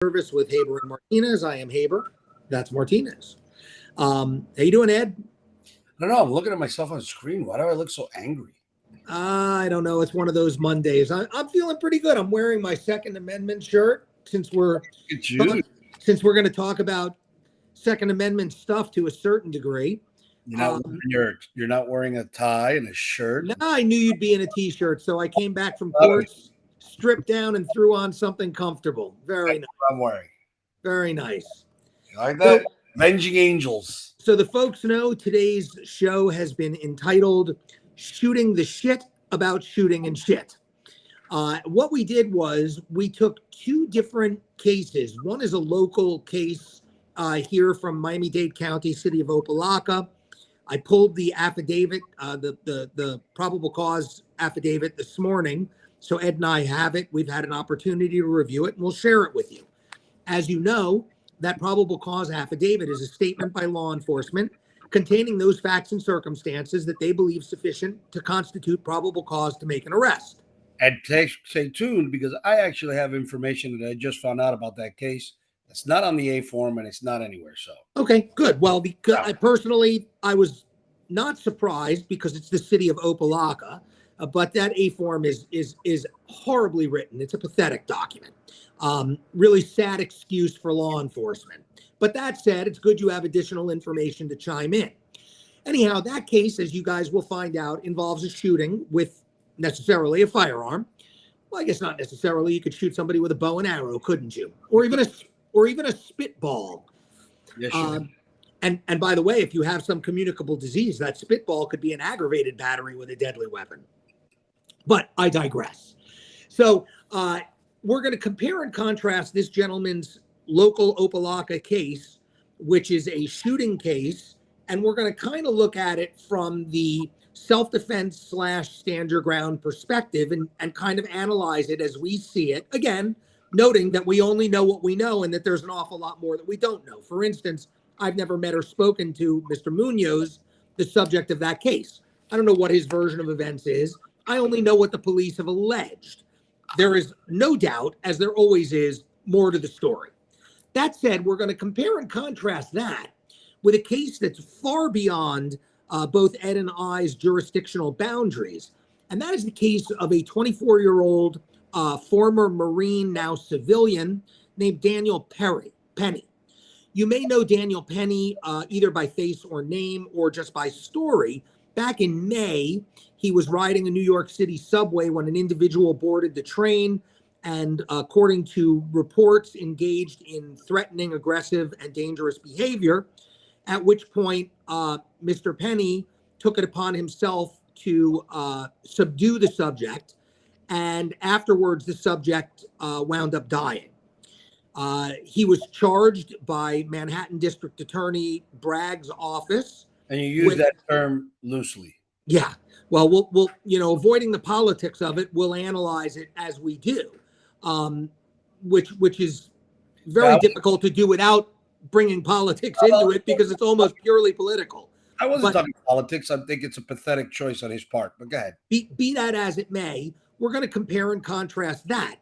Service with Haber and Martinez. I am Haber. That's Martinez. How you doing, Ed? I don't know. I'm looking at myself on the screen. Why do I look so angry? I don't know. It's one of those Mondays. I'm feeling pretty good. I'm wearing my Second Amendment shirt since we're going to talk about Second Amendment stuff to a certain degree. You're not wearing a tie and a shirt. No, I knew you'd be in a t-shirt, so I came back from court, stripped down, and threw on something comfortable. Very nice. I'm wearing. Very nice. You like that? Avenging Angels. So the folks know today's show has been entitled Shooting the Shit About Shooting and Shit. What we did was we took two different cases. One is a local case here from Miami-Dade County, city of Opa-locka. I pulled the affidavit, the probable cause affidavit this morning. So Ed and I have it. We've had an opportunity to review it, and we'll share it with you. As you know, that probable cause affidavit is a statement by law enforcement containing those facts and circumstances that they believe sufficient to constitute probable cause to make an arrest. And stay tuned, because I actually have information that I just found out about that case. It's not on the A form, and it's not anywhere. So okay, good. Well, because I was not surprised because it's the city of Opa-locka, but that A form is horribly written. It's a pathetic document. Really sad excuse for law enforcement. But that said, it's good you have additional information to chime in. Anyhow, that case, as you guys will find out, involves a shooting with necessarily a firearm. Well, I guess not necessarily. You could shoot somebody with a bow and arrow, couldn't you? Or even a spitball. Yes, sure. And by the way, if you have some communicable disease, that spitball could be an aggravated battery with a deadly weapon. But I digress. So we're going to compare and contrast this gentleman's local Opa-locka case, which is a shooting case, and we're going to kind of look at it from the self-defense / stand your ground perspective and kind of analyze it as we see it. Again, noting that we only know what we know and that there's an awful lot more that we don't know. For instance, I've never met or spoken to Mr. Munoz, the subject of that case. I don't know what his version of events is. I only know what the police have alleged. There is no doubt, as there always is, more to the story. That said, we're going to compare and contrast that with a case that's far beyond both Ed and I's jurisdictional boundaries. And that is the case of a 24-year-old former Marine, now civilian, named Daniel Penny. You may know Daniel Penny either by face or name or just by story. Back in May, he was riding a New York City subway when an individual boarded the train and, according to reports, engaged in threatening, aggressive, and dangerous behavior, at which point Mr. Penny took it upon himself to subdue the subject, and afterwards the subject wound up dying. He was charged by Manhattan District Attorney Bragg's office. And you use that term loosely. Yeah. Well, we'll avoiding the politics of it, we'll analyze it as we do, which is very difficult to do without bringing politics into it, because it's almost purely political. I wasn't talking politics. I think it's a pathetic choice on his part, but go ahead. Be that as it may, we're going to compare and contrast that.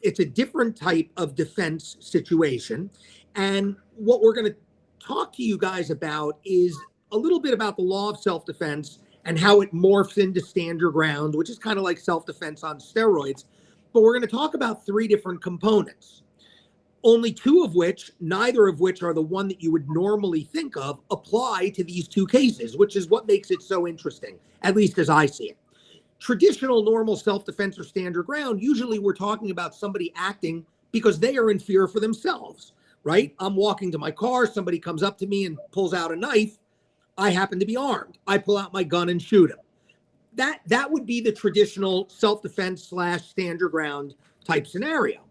It's a different type of defense situation. And what we're going to talk to you guys about is a little bit about the law of self-defense and how it morphs into stand your ground, which is kind of like self-defense on steroids. But we're going to talk about three different components, only two of which, neither of which are the one that you would normally think of, apply to these two cases, which is what makes it so interesting, at least as I see it. Traditional normal self-defense or stand your ground, usually we're talking about somebody acting because they are in fear for themselves, right? I'm walking to my car, somebody comes up to me and pulls out a knife. I happen to be armed. I pull out my gun and shoot him. That would be the traditional self-defense / stand your ground type scenario.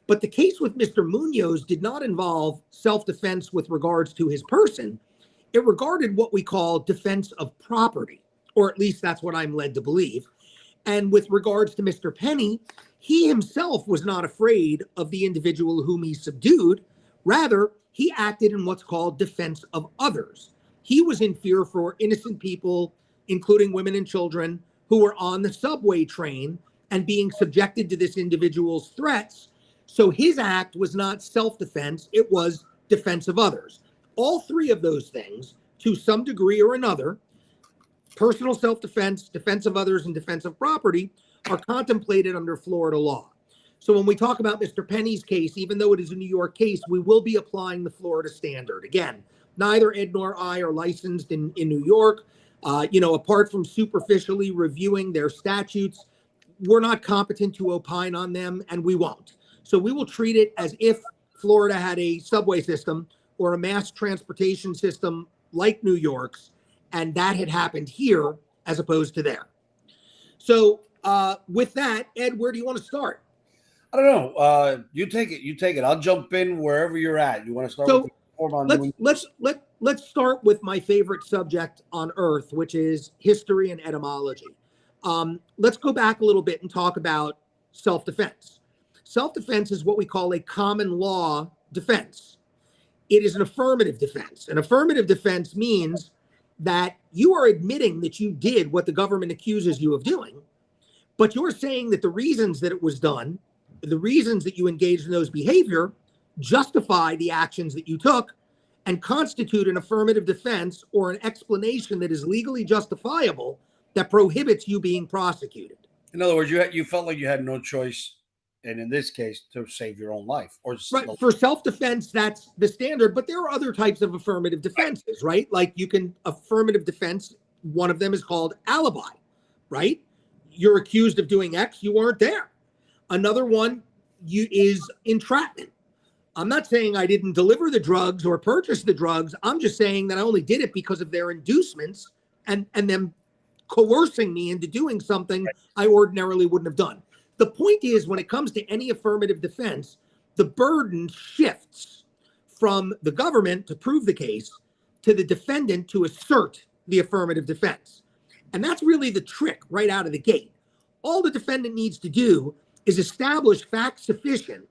But the case with Mr. Munoz did not involve self-defense with regards to his person. It regarded what we call defense of property, or at least that's what I'm led to believe. And with regards to Mr. Penny, he himself was not afraid of the individual whom he subdued. Rather, he acted in what's called defense of others. He was in fear for innocent people, including women and children, who were on the subway train and being subjected to this individual's threats. So his act was not self-defense, it was defense of others. All three of those things, to some degree or another, personal self-defense, defense of others, and defense of property, are contemplated under Florida law. So when we talk about Mr. Penny's case, even though it is a New York case, we will be applying the Florida standard. Again, neither Ed nor I are licensed in New York. Apart from superficially reviewing their statutes, we're not competent to opine on them, and we won't. So we will treat it as if Florida had a subway system or a mass transportation system like New York's, and that had happened here as opposed to there. So with that, Ed, where do you want to start? I don't know. You take it. You take it. I'll jump in wherever you're at. You want to start with the let's start with my favorite subject on earth, which is history and etymology. Let's go back a little bit and talk about self-defense. Self-defense is what we call a common law defense. It is an affirmative defense. An affirmative defense means that you are admitting that you did what the government accuses you of doing, but you're saying that the reasons that it was done, the reasons that you engaged in those behavior, justify the actions that you took and constitute an affirmative defense or an explanation that is legally justifiable that prohibits you being prosecuted. In other words, you felt like you had no choice, and in this case, to save your own life. Right. For self-defense, that's the standard, but there are other types of affirmative defenses, right? Like you can affirmative defense, one of them is called alibi, right? You're accused of doing X, you weren't there. Another one is entrapment. I'm not saying I didn't deliver the drugs or purchase the drugs. I'm just saying that I only did it because of their inducements and them coercing me into doing something I ordinarily wouldn't have done. The point is, when it comes to any affirmative defense, the burden shifts from the government to prove the case to the defendant to assert the affirmative defense. And that's really the trick right out of the gate. All the defendant needs to do is establish facts sufficient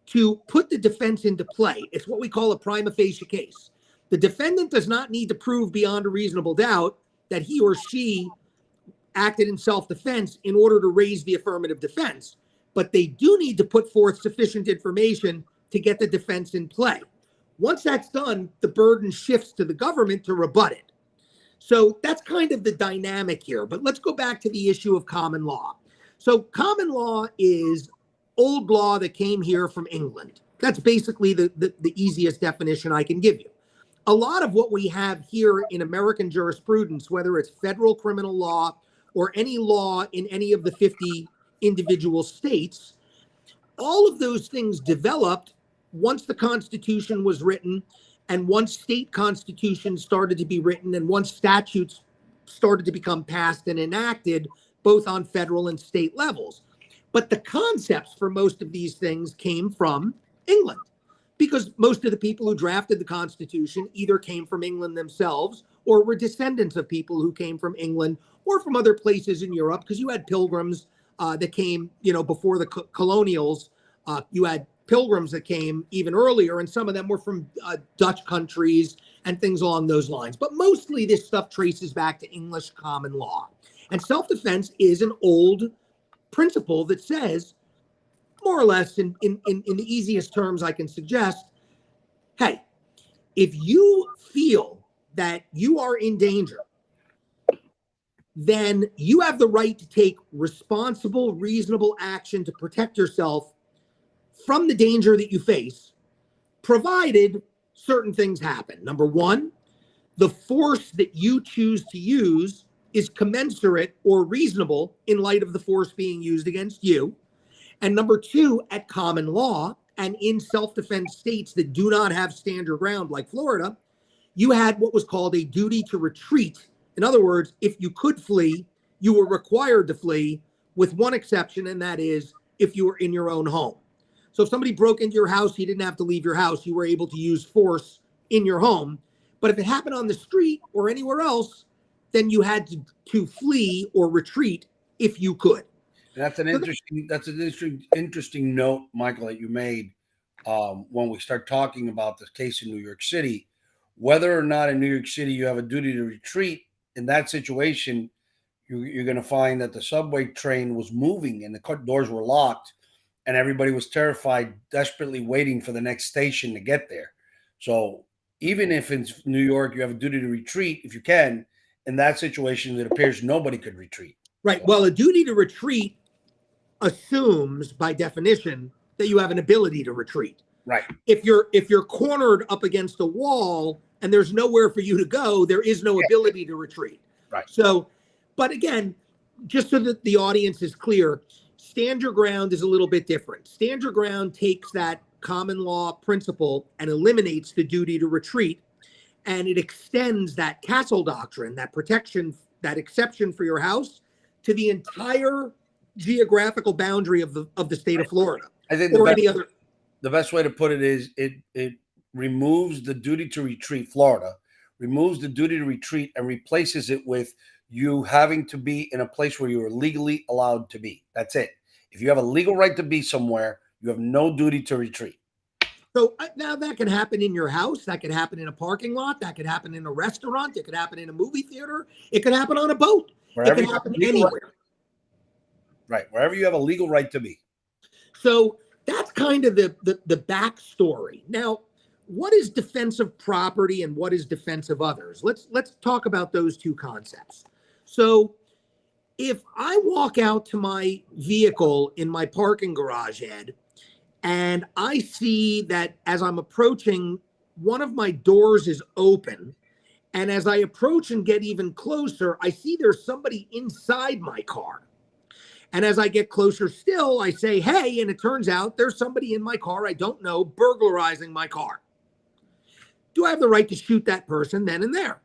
to put the defense into play. It's what we call a prima facie case. The defendant does not need to prove beyond a reasonable doubt that he or she acted in self-defense in order to raise the affirmative defense, but they do need to put forth sufficient information to get the defense in play. Once that's done, the burden shifts to the government to rebut it. So that's kind of the dynamic here, but let's go back to the issue of common law. So common law is old law that came here from England. That's basically the easiest definition I can give you. A lot of what we have here in American jurisprudence, whether it's federal criminal law or any law in any of the 50 individual states, all of those things developed once the Constitution was written and once state constitutions started to be written and once statutes started to become passed and enacted, both on federal and state levels. But the concepts for most of these things came from England, because most of the people who drafted the Constitution either came from England themselves or were descendants of people who came from England or from other places in Europe, because you had pilgrims that came, before the colonials. You had pilgrims that came even earlier, and some of them were from Dutch countries and things along those lines. But mostly this stuff traces back to English common law. And self-defense is an old principle that says, more or less in the easiest terms I can suggest, hey, if you feel that you are in danger, then you have the right to take responsible, reasonable action to protect yourself from the danger that you face, provided certain things happen. Number one, the force that you choose to use is commensurate or reasonable in light of the force being used against you. And number two, at common law and in self-defense states that do not have stand your ground like Florida, you had what was called a duty to retreat. In other words, if you could flee, you were required to flee, with one exception, and that is if you were in your own home. So if somebody broke into your house, you didn't have to leave your house. You were able to use force in your home. But if it happened on the street or anywhere else, then you had to flee or retreat if you could. That's an interesting note, Michael, that you made when we start talking about this case in New York City. Whether or not in New York City you have a duty to retreat, in that situation, you're going to find that the subway train was moving and the doors were locked, and everybody was terrified, desperately waiting for the next station to get there. So even if in New York you have a duty to retreat, if you can, in that situation, it appears nobody could retreat. Right. Well, a duty to retreat assumes, by definition, that you have an ability to retreat. Right. If you're cornered up against a wall and there's nowhere for you to go, there is no ability to retreat. Right. So, but again, just so that the audience is clear, stand your ground is a little bit different. Stand your ground takes that common law principle and eliminates the duty to retreat, and it extends that castle doctrine, that protection, that exception for your house, to the entire geographical boundary of the state of Florida. I think the best way to put it is it removes the duty to retreat, Florida, removes the duty to retreat and replaces it with you having to be in a place where you are legally allowed to be. That's it. If you have a legal right to be somewhere, you have no duty to retreat. So now that can happen in your house. That could happen in a parking lot. That could happen in a restaurant. It could happen in a movie theater. It could happen on a boat. It can happen anywhere. Right. Wherever you have a legal right to be. So that's kind of the backstory. Now, what is defensive property and what is defensive others? Let's talk about those two concepts. So if I walk out to my vehicle in my parking garage, Ed, and I see that as I'm approaching, one of my doors is open, and as I approach and get even closer, I see there's somebody inside my car. And as I get closer still, I say, hey, and it turns out there's somebody in my car I don't know burglarizing my car. Do I have the right to shoot that person then and there?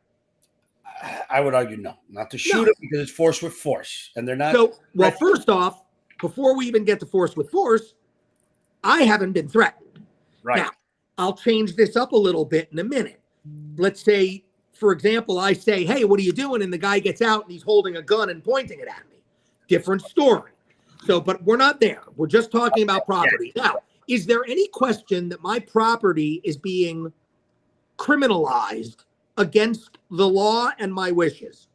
I would argue no, not to shoot it, because it's force with force, and they're not. So, well, first off, before we even get to force with force, I haven't been threatened. Right. Now, I'll change this up a little bit in a minute. Let's say, for example, I say, hey, what are you doing? And the guy gets out and he's holding a gun and pointing it at me. Different story. So, but we're not there. We're just talking about property. Now, is there any question that my property is being criminalized against the law and my wishes?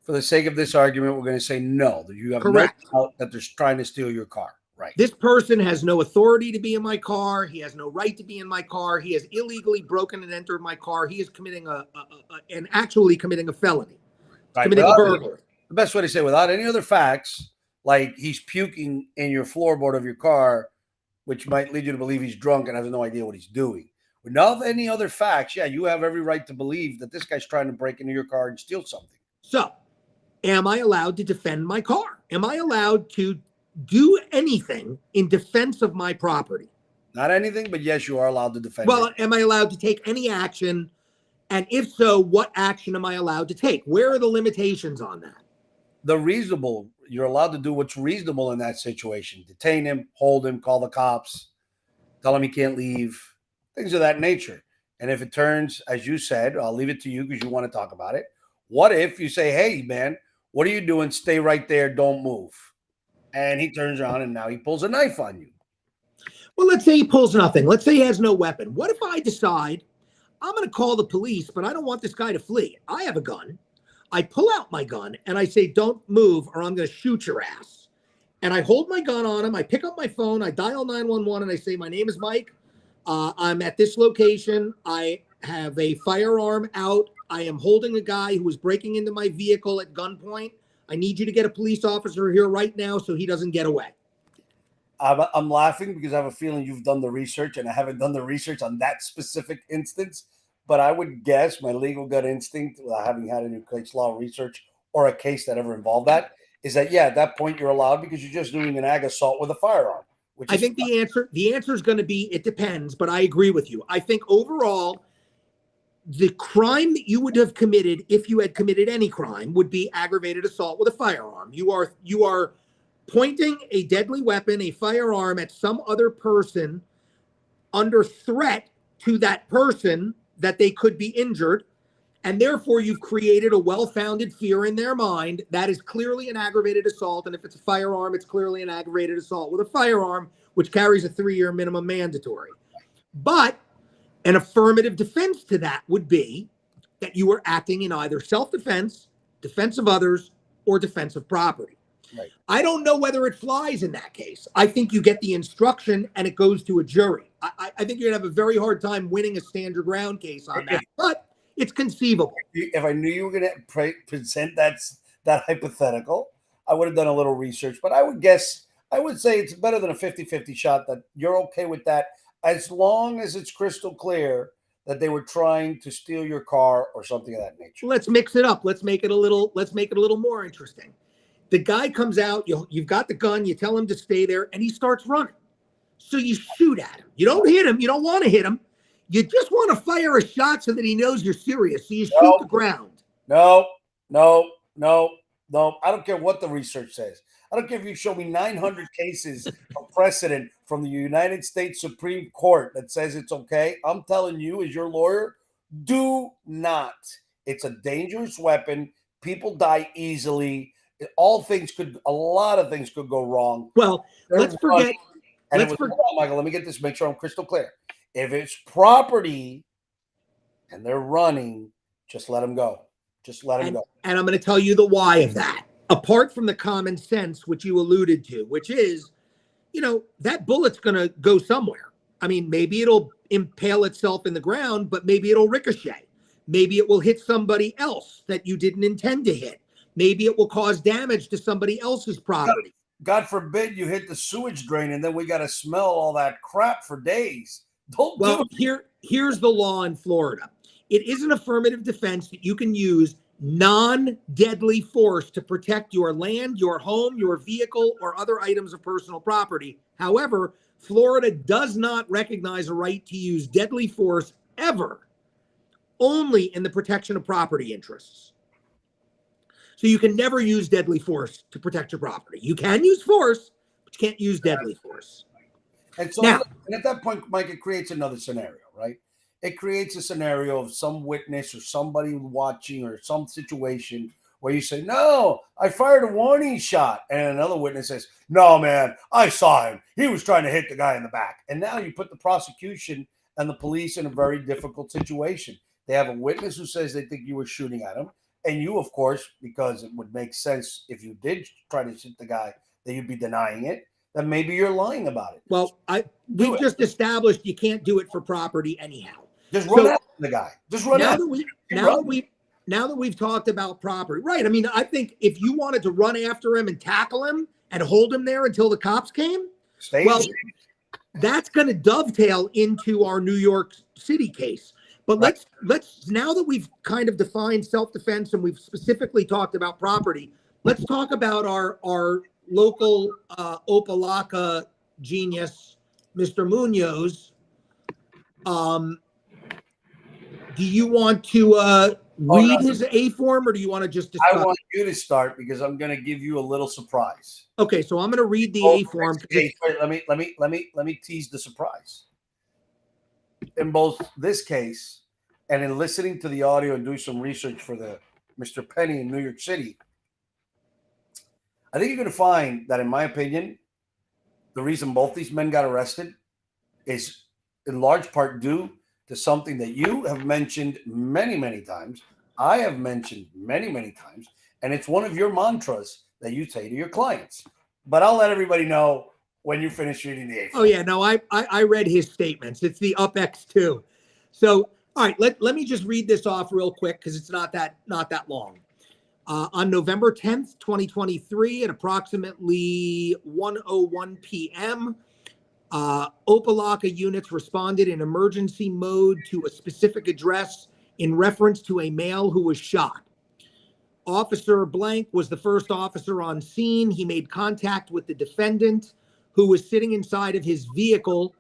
For the sake of this argument, we're going to say no, that you have Correct. no doubt that they're trying to steal your car. Right. This person has no authority to be in my car. He has no right to be in my car. He has illegally broken and entered my car. He is committing actually committing a felony. Right. Committing a burglary. The best way to say, without any other facts, like he's puking in your floorboard of your car, which might lead you to believe he's drunk and has no idea what he's doing. Without any other facts, yeah, you have every right to believe that this guy's trying to break into your car and steal something. So, am I allowed to defend my car? Am I allowed to do anything in defense of my property? Not anything, but yes, you are allowed to defend. Well, am I allowed to take any action? And if so, what action am I allowed to take? Where are the limitations on that? You're allowed to do what's reasonable in that situation. Detain him, hold him, call the cops, tell him he can't leave, things of that nature. And if it turns, as you said, I'll leave it to you because you want to talk about it. What if you say, hey, man, what are you doing? Stay right there. Don't move. And he turns around and now he pulls a knife on you. Well, let's say he pulls nothing. Let's say he has no weapon. What if I decide I'm going to call the police, but I don't want this guy to flee? I have a gun. I pull out my gun and I say, don't move or I'm going to shoot your ass. And I hold my gun on him. I pick up my phone. I dial 911 and I say, my name is Mike. I'm at this location. I have a firearm out. I am holding a guy who is breaking into my vehicle at gunpoint. I need you to get a police officer here right now so he doesn't get away. I'm laughing because I have a feeling you've done the research and I haven't done the research on that specific instance. But I would guess my legal gut instinct, without having had any case law research or a case that ever involved that, is that, yeah, at that point you're allowed because you're just doing an ag assault with a firearm. I think the answer is going to be, it depends, but I agree with you. I think overall, the crime that you would have committed if you had committed any crime would be aggravated assault with a firearm. You are pointing a deadly weapon, a firearm, at some other person under threat to that person that they could be injured, and therefore you've created a well-founded fear in their mind. That is clearly an aggravated assault, and if it's a firearm, it's clearly an aggravated assault with a firearm, which carries a 3-year minimum mandatory. But an affirmative defense to that would be that you were acting in either self-defense, defense of others, or defense of property. Right. I don't know whether it flies in that case. I think you get the instruction and it goes to a jury. I think you're going to have a very hard time winning a stand your ground case on that, but it's conceivable. If I knew you were going to present that hypothetical, I would have done a little research, but I would say it's better than a 50-50 shot that you're okay with that, as long as it's crystal clear that they were trying to steal your car or something of that nature. Let's mix it up. Let's make it a little more interesting. The guy comes out, you've got the gun, you tell him to stay there, and he starts running. So you shoot at him. You don't hit him. You don't want to hit him. You just want to fire a shot so that he knows you're serious. So you shoot the ground. No. I don't care what the research says. I don't care if you show me 900 cases of precedent from the United States Supreme Court that says it's okay. I'm telling you, as your lawyer, do not. It's a dangerous weapon. People die easily. A lot of things could go wrong. Well, let's forget. Hold on, Michael, let me get this, make sure I'm crystal clear. If it's property and they're running, just let them go. Just let them go. And I'm going to tell you the why of that. Apart from the common sense, which you alluded to, which is, that bullet's going to go somewhere. I mean, maybe it'll impale itself in the ground, but maybe it'll ricochet. Maybe it will hit somebody else that you didn't intend to hit. Maybe it will cause damage to somebody else's property. God forbid you hit the sewage drain and then we got to smell all that crap for days. Here's the law in Florida. It is an affirmative defense that you can use non-deadly force to protect your land, your home, your vehicle, or other items of personal property. However, Florida does not recognize a right to use deadly force ever, only in the protection of property interests. So you can never use deadly force to protect your property. You can use force, but you can't use deadly force. And so at that point, Mike, it creates another scenario, right? It creates a scenario of some witness or somebody watching or some situation where you say, no, I fired a warning shot. And another witness says, no, man, I saw him. He was trying to hit the guy in the back. And now you put the prosecution and the police in a very difficult situation. They have a witness who says they think you were shooting at him. And you, of course, because it would make sense if you did try to shoot the guy, that you'd be denying it, then maybe you're lying about it. Well, we've just established you can't do it for property anyhow. Just run after the guy. Just run after him. Now that we've talked about property, right? I mean, I think if you wanted to run after him and tackle him and hold him there until the cops came, that's going to dovetail into our New York City case. But let's now that we've kind of defined self-defense and we've specifically talked about property, let's talk about our local Opelika genius, Mr. Munoz. Do you want to read his A form, or do you want to just discuss? I want you to start because I'm going to give you a little surprise. Okay, so I'm going to read the A form. Wait, let me tease the surprise. In both this case and in listening to the audio and doing some research for the Mr. Penny in New York City, I think you're going to find that, in my opinion, the reason both these men got arrested is in large part due to something that you have mentioned many, many times. I have mentioned many, many times. And it's one of your mantras that you say to your clients. But I'll let everybody know when you finish reading the A form. Oh, yeah. No, I read his statements. It's the UpX2. So, all right, let me just read this off real quick because it's not that long. On November 10th, 2023, at approximately 1:01 p.m., Opelika units responded in emergency mode to a specific address in reference to a male who was shot. Officer Blank was the first officer on scene. He made contact with the defendant, who was sitting inside of his vehicle.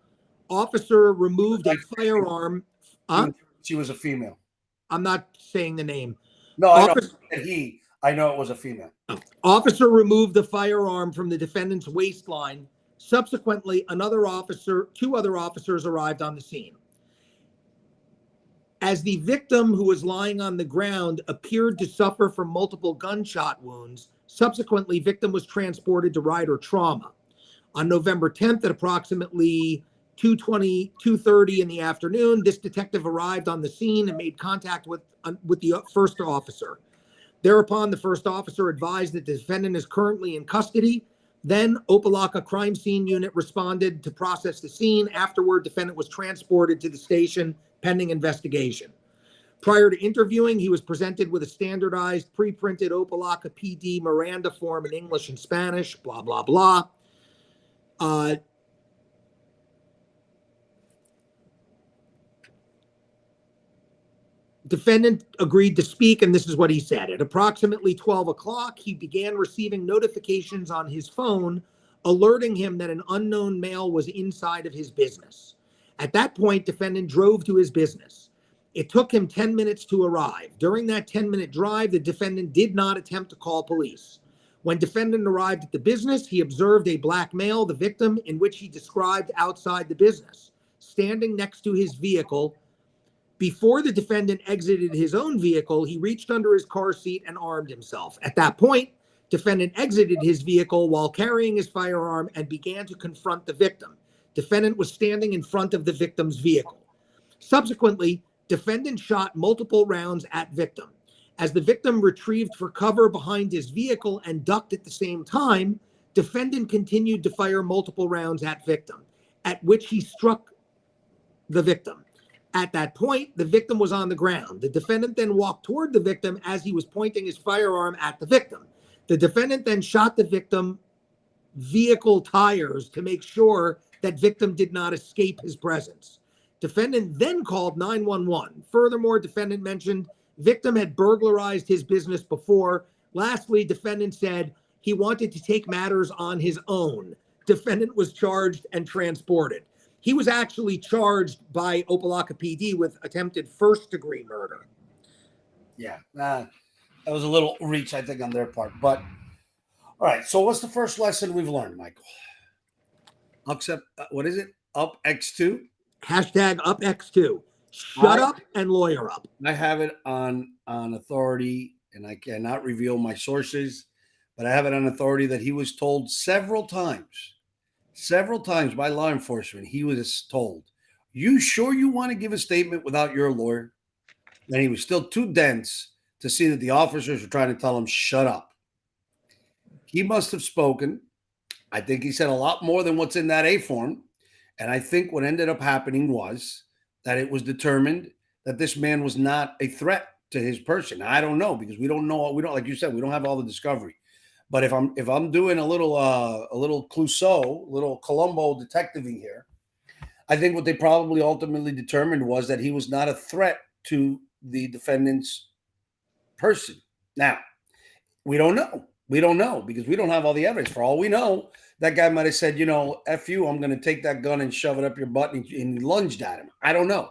Officer removed a firearm. She was a female. I'm not saying the name. No, I know it was a female. Officer removed the firearm from the defendant's waistline. Subsequently, two other officers arrived on the scene. As the victim, who was lying on the ground, appeared to suffer from multiple gunshot wounds, subsequently, victim was transported to Ryder Trauma. On November 10th at approximately 2:30 in the afternoon, this detective arrived on the scene and made contact with the first officer. Thereupon, the first officer advised that the defendant is currently in custody. Then, Opelika Crime Scene Unit responded to process the scene. Afterward, defendant was transported to the station pending investigation. Prior to interviewing, he was presented with a standardized pre-printed Opelika PD Miranda form in English and Spanish, blah, blah, blah. Defendant agreed to speak, and this is what he said. At approximately 12 o'clock, he began receiving notifications on his phone alerting him that an unknown male was inside of his business. At that point, defendant drove to his business. It took him 10 minutes to arrive. During that 10-minute drive, the defendant did not attempt to call police. When defendant arrived at the business, he observed a black male, the victim, in which he described outside the business, standing next to his vehicle. Before the defendant exited his own vehicle, he reached under his car seat and armed himself. At that point, defendant exited his vehicle while carrying his firearm and began to confront the victim. Defendant was standing in front of the victim's vehicle. Subsequently, defendant shot multiple rounds at victim. As the victim retrieved for cover behind his vehicle and ducked at the same time, defendant continued to fire multiple rounds at victim, at which he struck the victim. At that point, the victim was on the ground. The defendant then walked toward the victim as he was pointing his firearm at the victim. The defendant then shot the victim vehicle tires to make sure that victim did not escape his presence. Defendant then called 911. Furthermore, defendant mentioned victim had burglarized his business before. Lastly, defendant said he wanted to take matters on his own. Defendant was charged and transported. He was actually charged by Opelika PD with attempted first-degree murder. Yeah, that was a little reach, I think, on their part. But, all right, so what's the first lesson we've learned, Michael? What is it? Up X2? Hashtag up X2. Shut up and lawyer up. I have it on authority, and I cannot reveal my sources, but I have it on authority that he was told several times by law enforcement. He was told, "You sure you want to give a statement without your lawyer?" And he was still too dense to see that the officers were trying to tell him, "Shut up." He must have spoken. I think he said a lot more than what's in that A form. And I think what ended up happening was that it was determined that this man was not a threat to his person. I don't know, because we don't know. We don't, like you said, we don't have all the discovery. But if I'm doing a little Clouseau, little Columbo detectiving here, I think what they probably ultimately determined was that he was not a threat to the defendant's person. Now, we don't know. We don't know because we don't have all the evidence. For all we know, that guy might have said, F you, I'm going to take that gun and shove it up your butt, and he lunged at him. I don't know.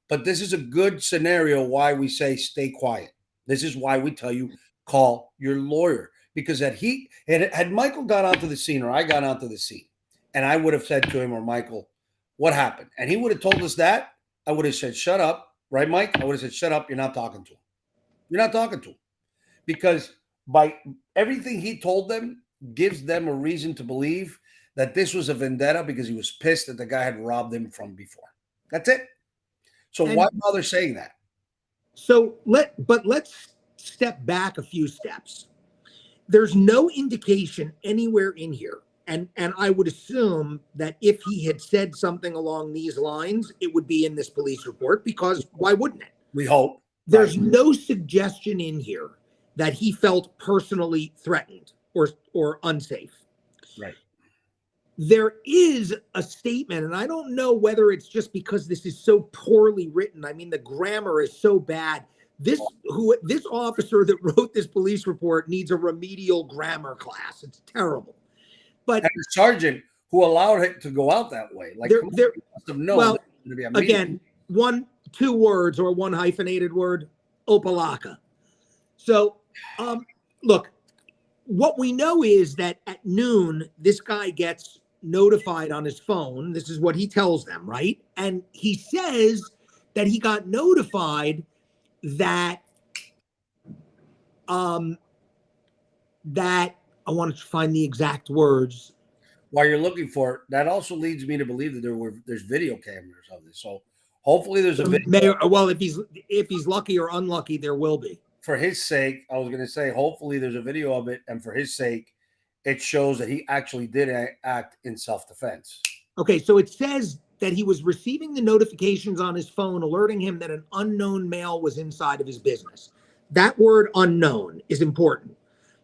But this is a good scenario why we say stay quiet. This is why we tell you call your lawyer. Because had Michael got onto the scene or I got onto the scene, and I would have said to him or Michael, what happened? And he would have told us that, I would have said, shut up. Right, Mike? I would have said, shut up. You're not talking to him. You're not talking to him. Because by everything he told them gives them a reason to believe that this was a vendetta because he was pissed that the guy had robbed him from before. That's it. So why bother saying that? So let's step back a few steps. There's no indication anywhere in here. And I would assume that if he had said something along these lines, it would be in this police report, because why wouldn't it? We hope. There's no suggestion in here that he felt personally threatened or unsafe. Right. There is a statement, and I don't know whether it's just because this is so poorly written. I mean, the grammar is so bad. This officer that wrote this police report needs a remedial grammar class. It's terrible. But and the sergeant who allowed it to go out that way, like, there must have known well, to be a again, 2 words or 1 hyphenated word, Opelika. So, look, what we know is that at noon, this guy gets notified on his phone. This is what he tells them, right? And he says that he got notified that that I want to find the exact words. While you're looking for it, that also leads me to believe that there's video cameras of this. So hopefully there's a video. Well, if he's lucky or unlucky, there will be. for his sake, I was going to say, hopefully there's a video of it. And for his sake, it shows that he actually did act in self-defense. Okay, so it says that he was receiving the notifications on his phone alerting him that an unknown male was inside of his business. That word unknown is important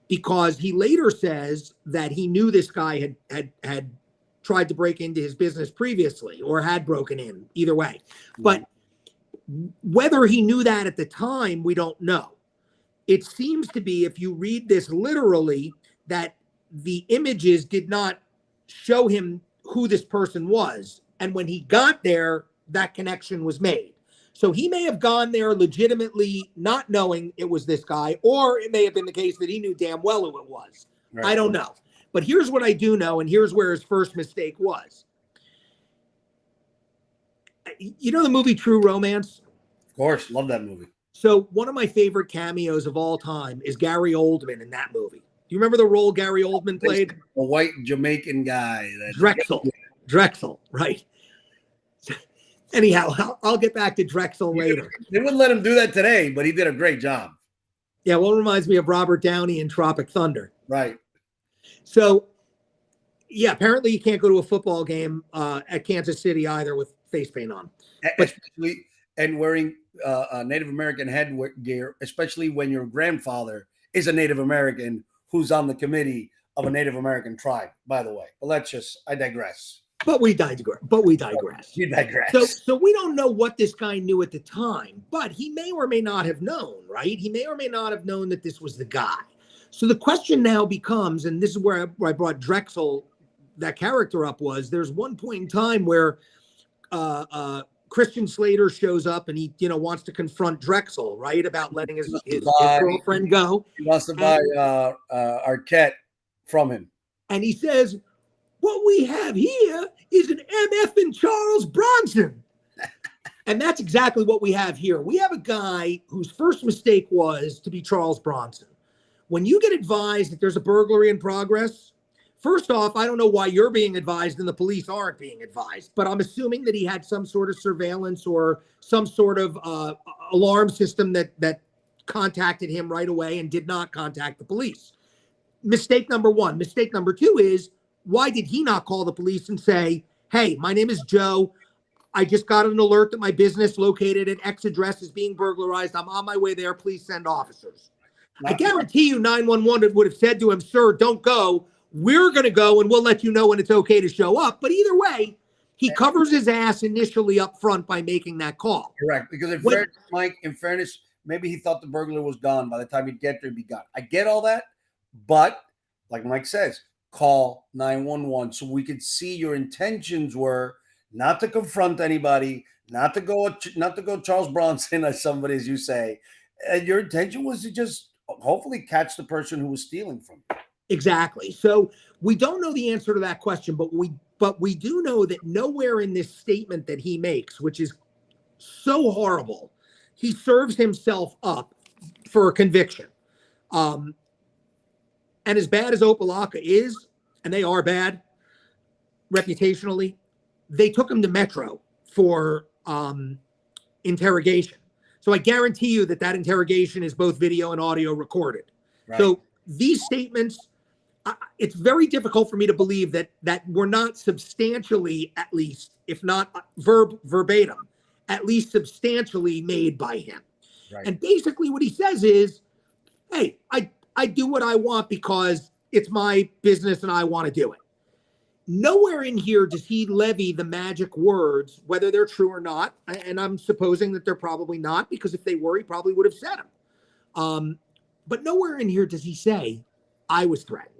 because he later says that he knew this guy had tried to break into his business previously or had broken in, either way. But whether he knew that at the time, we don't know. It seems to be, if you read this literally, that the images did not show him who this person was. And when he got there, that connection was made. So he may have gone there legitimately not knowing it was this guy, or it may have been the case that he knew damn well who it was. Right. I don't know. But here's what I do know, and here's where his first mistake was. You know the movie True Romance? Of course, love that movie. So one of my favorite cameos of all time is Gary Oldman in that movie. Do you remember the role Gary Oldman played? A white Jamaican guy. Drexel, right. Anyhow, I'll get back to Drexel later. They wouldn't let him do that today, but he did a great job. Yeah, well, it reminds me of Robert Downey in Tropic Thunder. Right. So, yeah, apparently you can't go to a football game at Kansas City either with face paint on. Especially, and wearing Native American headgear, especially when your grandfather is a Native American who's on the committee of a Native American tribe, by the way. But I digress. But we digress. You digress. So we don't know what this guy knew at the time, but he may or may not have known, right? He may or may not have known that this was the guy. So the question now becomes, and this is where I brought Drexel, that character up, was there's one point in time where Christian Slater shows up and he, wants to confront Drexel, right, about letting his girlfriend go. He wants to buy Arquette from him. And he says, what we have here is an MF and Charles Bronson. And that's exactly what we have here. We have a guy whose first mistake was to be Charles Bronson. When you get advised that there's a burglary in progress, first off, I don't know why you're being advised and the police aren't being advised, but I'm assuming that he had some sort of surveillance or some sort of alarm system that contacted him right away and did not contact the police. Mistake number one. Mistake number two is, why did he not call the police and say, hey, my name is Joe. I just got an alert that my business located at X address is being burglarized. I'm on my way there. Please send officers. I guarantee you 911 would have said to him, sir, don't go. We're going to go and we'll let you know when it's okay to show up. But either way, he covers his ass initially up front by making that call. Correct. Because Mike, in fairness, maybe he thought the burglar was gone. By the time he'd get there, he'd be gone. I get all that. But like Mike says, call 911 so we could see your intentions were not to confront anybody, not to go Charles Bronson as somebody, as you say. And your intention was to just hopefully catch the person who was stealing from you. Exactly. So we don't know the answer to that question, but we do know that nowhere in this statement that he makes, which is so horrible, he serves himself up for a conviction. And as bad as Opelika is, and they are bad reputationally, they took him to Metro for interrogation. So I guarantee you that interrogation is both video and audio recorded. Right. So these statements, it's very difficult for me to believe that were not substantially, at least, if not verbatim, at least substantially made by him. Right. And basically what he says is, hey, I do what I want because it's my business and I want to do it. Nowhere in here does he levy the magic words, whether they're true or not. And I'm supposing that they're probably not, because if they were, he probably would have said them. But nowhere in here does he say, I was threatened.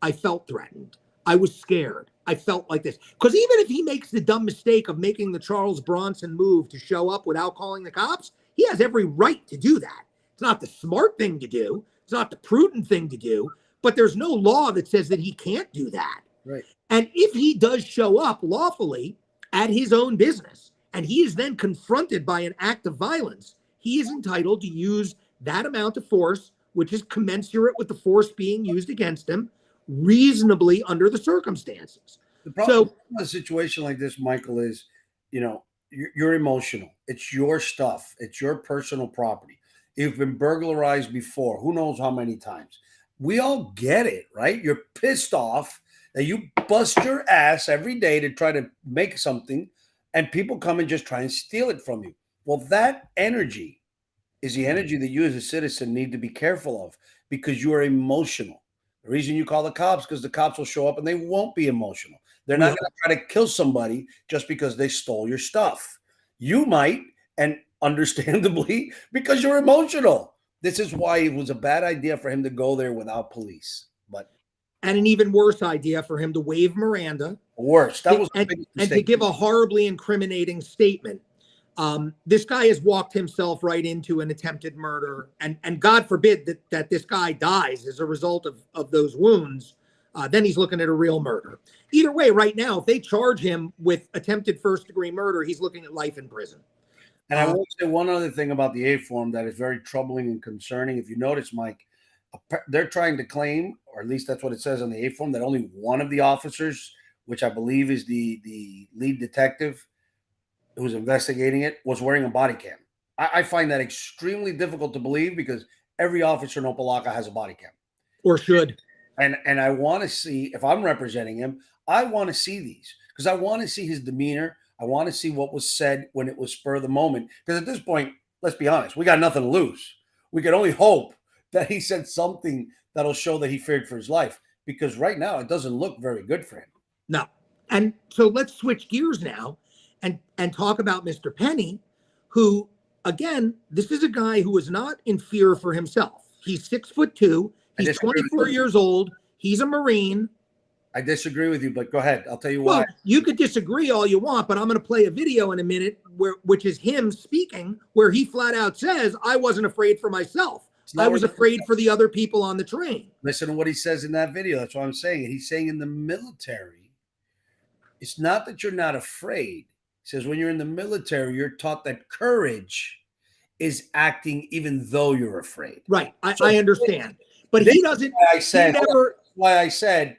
I felt threatened. I was scared. I felt like this. Because even if he makes the dumb mistake of making the Charles Bronson move to show up without calling the cops, he has every right to do that. It's not the smart thing to do. It's not the prudent thing to do. But there's no law that says that he can't do that. Right. And if he does show up lawfully at his own business, and he is then confronted by an act of violence, he is entitled to use that amount of force, which is commensurate with the force being used against him, reasonably under the circumstances. The problem with a situation like this, Michael, is, you're emotional. It's your stuff. It's your personal property. You've been burglarized before. Who knows how many times? We all get it, right? You're pissed off that you bust your ass every day to try to make something, and people come and just try and steal it from you. Well, that energy is the energy that you as a citizen need to be careful of, because you are emotional. The reason you call the cops, because the cops will show up and they won't be emotional. They're not going to try to kill somebody just because they stole your stuff. You might, and understandably, because you're emotional. This is why it was a bad idea for him to go there without police. But And an even worse idea for him to waive Miranda. worse. That was the and, biggest and to mistake. give a horribly incriminating statement. This guy has walked himself right into an attempted murder, and God forbid that this guy dies as a result of those wounds. Then he's looking at a real murder. Either way, right now, if they charge him with attempted first-degree murder, he's looking at life in prison. And I will say one other thing about the A form that is very troubling and concerning. If you notice, Mike, they're trying to claim, or at least that's what it says on the A form, that only one of the officers, which I believe is the lead detective who's investigating it, was wearing a body cam. I find that extremely difficult to believe, because every officer in Opelika has a body cam. Or should. And I want to see, if I'm representing him, I want to see these, because I want to see his demeanor. I want to see what was said when it was spur of the moment. Because at this point, let's be honest, we got nothing to lose. We can only hope that he said something that'll show that he feared for his life, because right now it doesn't look very good for him. No. And so let's switch gears now and talk about Mr. Penny, who, again, this is a guy who is not in fear for himself. He's 6'2". He's 24 years old. He's a Marine. I disagree with you, but go ahead. I'll tell you why. Well, you could disagree all you want, but I'm going to play a video in a minute which is him speaking, where he flat out says, I wasn't afraid for myself. I was afraid for the other people on the train. Listen to what he says in that video. That's what I'm saying. He's saying in the military, it's not that you're not afraid. He says when you're in the military, you're taught that courage is acting even though you're afraid. Right. I understand. But he doesn't. Why I said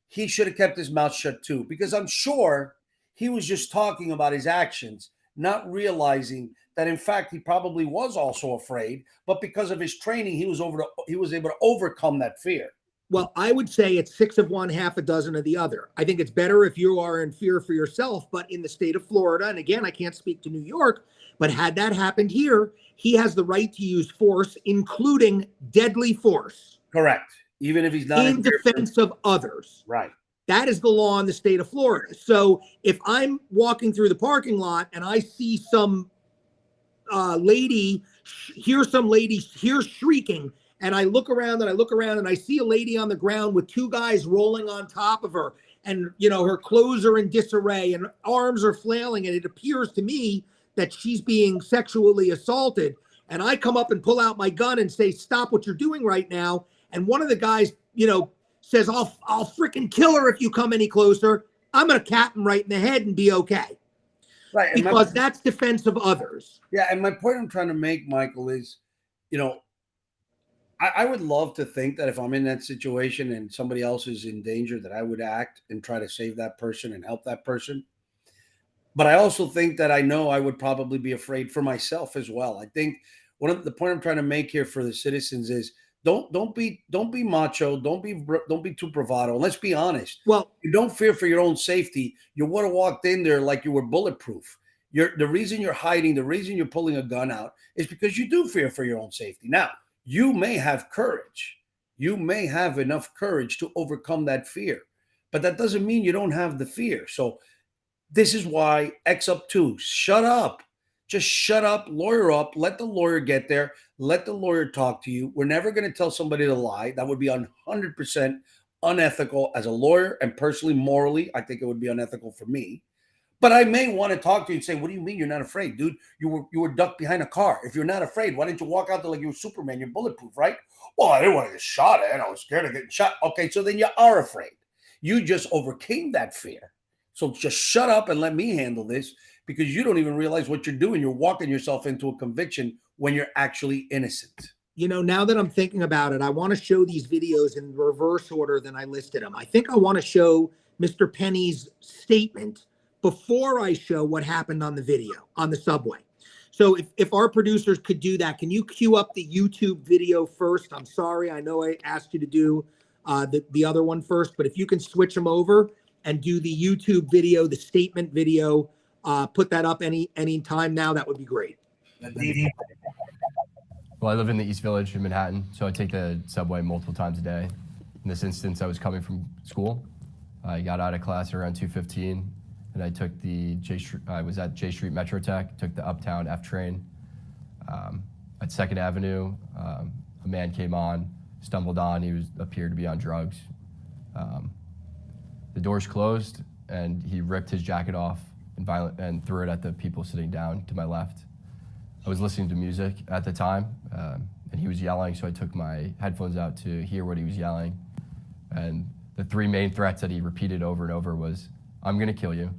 he should have kept his mouth shut too, because I'm sure he was just talking about his actions, not realizing that in fact he probably was also afraid, but because of his training, he was able to overcome that fear. Well, I would say it's 6 of one, half a dozen of the other. I think it's better if you are in fear for yourself, but in the state of Florida, and again, I can't speak to New York, but had that happened here, he has the right to use force, including deadly force. Correct. Even if he's not in defense of others. Right. That is the law in the state of Florida. So if I'm walking through the parking lot and I see some lady, hear shrieking, and I look around and I see a lady on the ground with two guys rolling on top of her, and her clothes are in disarray and arms are flailing, and it appears to me that she's being sexually assaulted, and I come up and pull out my gun and say, stop what you're doing right now, and one of the guys says, I'll freaking kill her if you come any closer, I'm gonna cap him right in the head and be okay. Right. Because that's defense of others. Yeah, and my point I'm trying to make, Michael, is I would love to think that if I'm in that situation and somebody else is in danger, that I would act and try to save that person and help that person. But I also think that I know I would probably be afraid for myself as well. I think one of the point I'm trying to make here for the citizens is don't be macho, don't be too bravado. And let's be honest. Well, you don't fear for your own safety. You would have walked in there like you were bulletproof. The reason you're hiding, the reason you're pulling a gun out is because you do fear for your own safety. Now, you may have courage. You may have enough courage to overcome that fear, but that doesn't mean you don't have the fear. So this is why X up 2, shut up. Just shut up, lawyer up, let the lawyer get there, let the lawyer talk to you. We're never going to tell somebody to lie. That would be 100% unethical as a lawyer, and personally, morally, I think it would be unethical for me. But I may want to talk to you and say, what do you mean you're not afraid, dude? You were ducked behind a car. If you're not afraid, why didn't you walk out there like you were Superman? You're bulletproof, right? Well, I didn't want to get shot at. I was scared of getting shot. Okay, so then you are afraid. You just overcame that fear. So just shut up and let me handle this, because you don't even realize what you're doing. You're walking yourself into a conviction when you're actually innocent. Now that I'm thinking about it, I want to show these videos in reverse order than I listed them. I think I want to show Mr. Penny's statement before I show what happened on the video on the subway. So if our producers could do that, can you queue up the YouTube video first? I'm sorry, I know I asked you to do the other one first, but if you can switch them over and do the YouTube video, the statement video, put that up any time now, that would be great. Well, I live in the East Village in Manhattan, so I take the subway multiple times a day. In this instance, I was coming from school. I got out of class around 2:15, and I took I was at J Street Metro Tech, took the Uptown F train. At 2nd Avenue, a man came on, stumbled on, appeared to be on drugs. The doors closed, and he ripped his jacket off and threw it at the people sitting down to my left. I was listening to music at the time, and he was yelling, so I took my headphones out to hear what he was yelling. And the three main threats that he repeated over and over was, "I'm gonna kill you,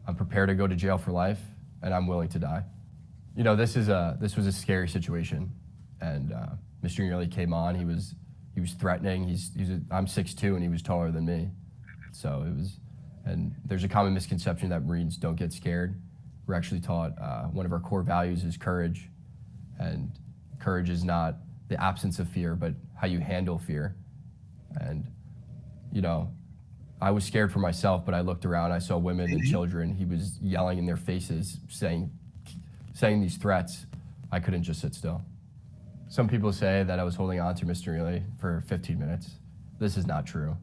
I'm prepared to go to jail for life, and I'm willing to die." You know, this was a scary situation, and Mr. Nearly came on. He was threatening. I'm 6'2", and he was taller than me, so it was. And there's a common misconception that Marines don't get scared. We're actually taught one of our core values is courage, and courage is not the absence of fear, but how you handle fear. And you know, I was scared for myself, but I looked around, I saw women and children. He was yelling in their faces, saying these threats. I couldn't just sit still. Some people say that I was holding on to Mr. Nearly for 15 minutes. This is not true.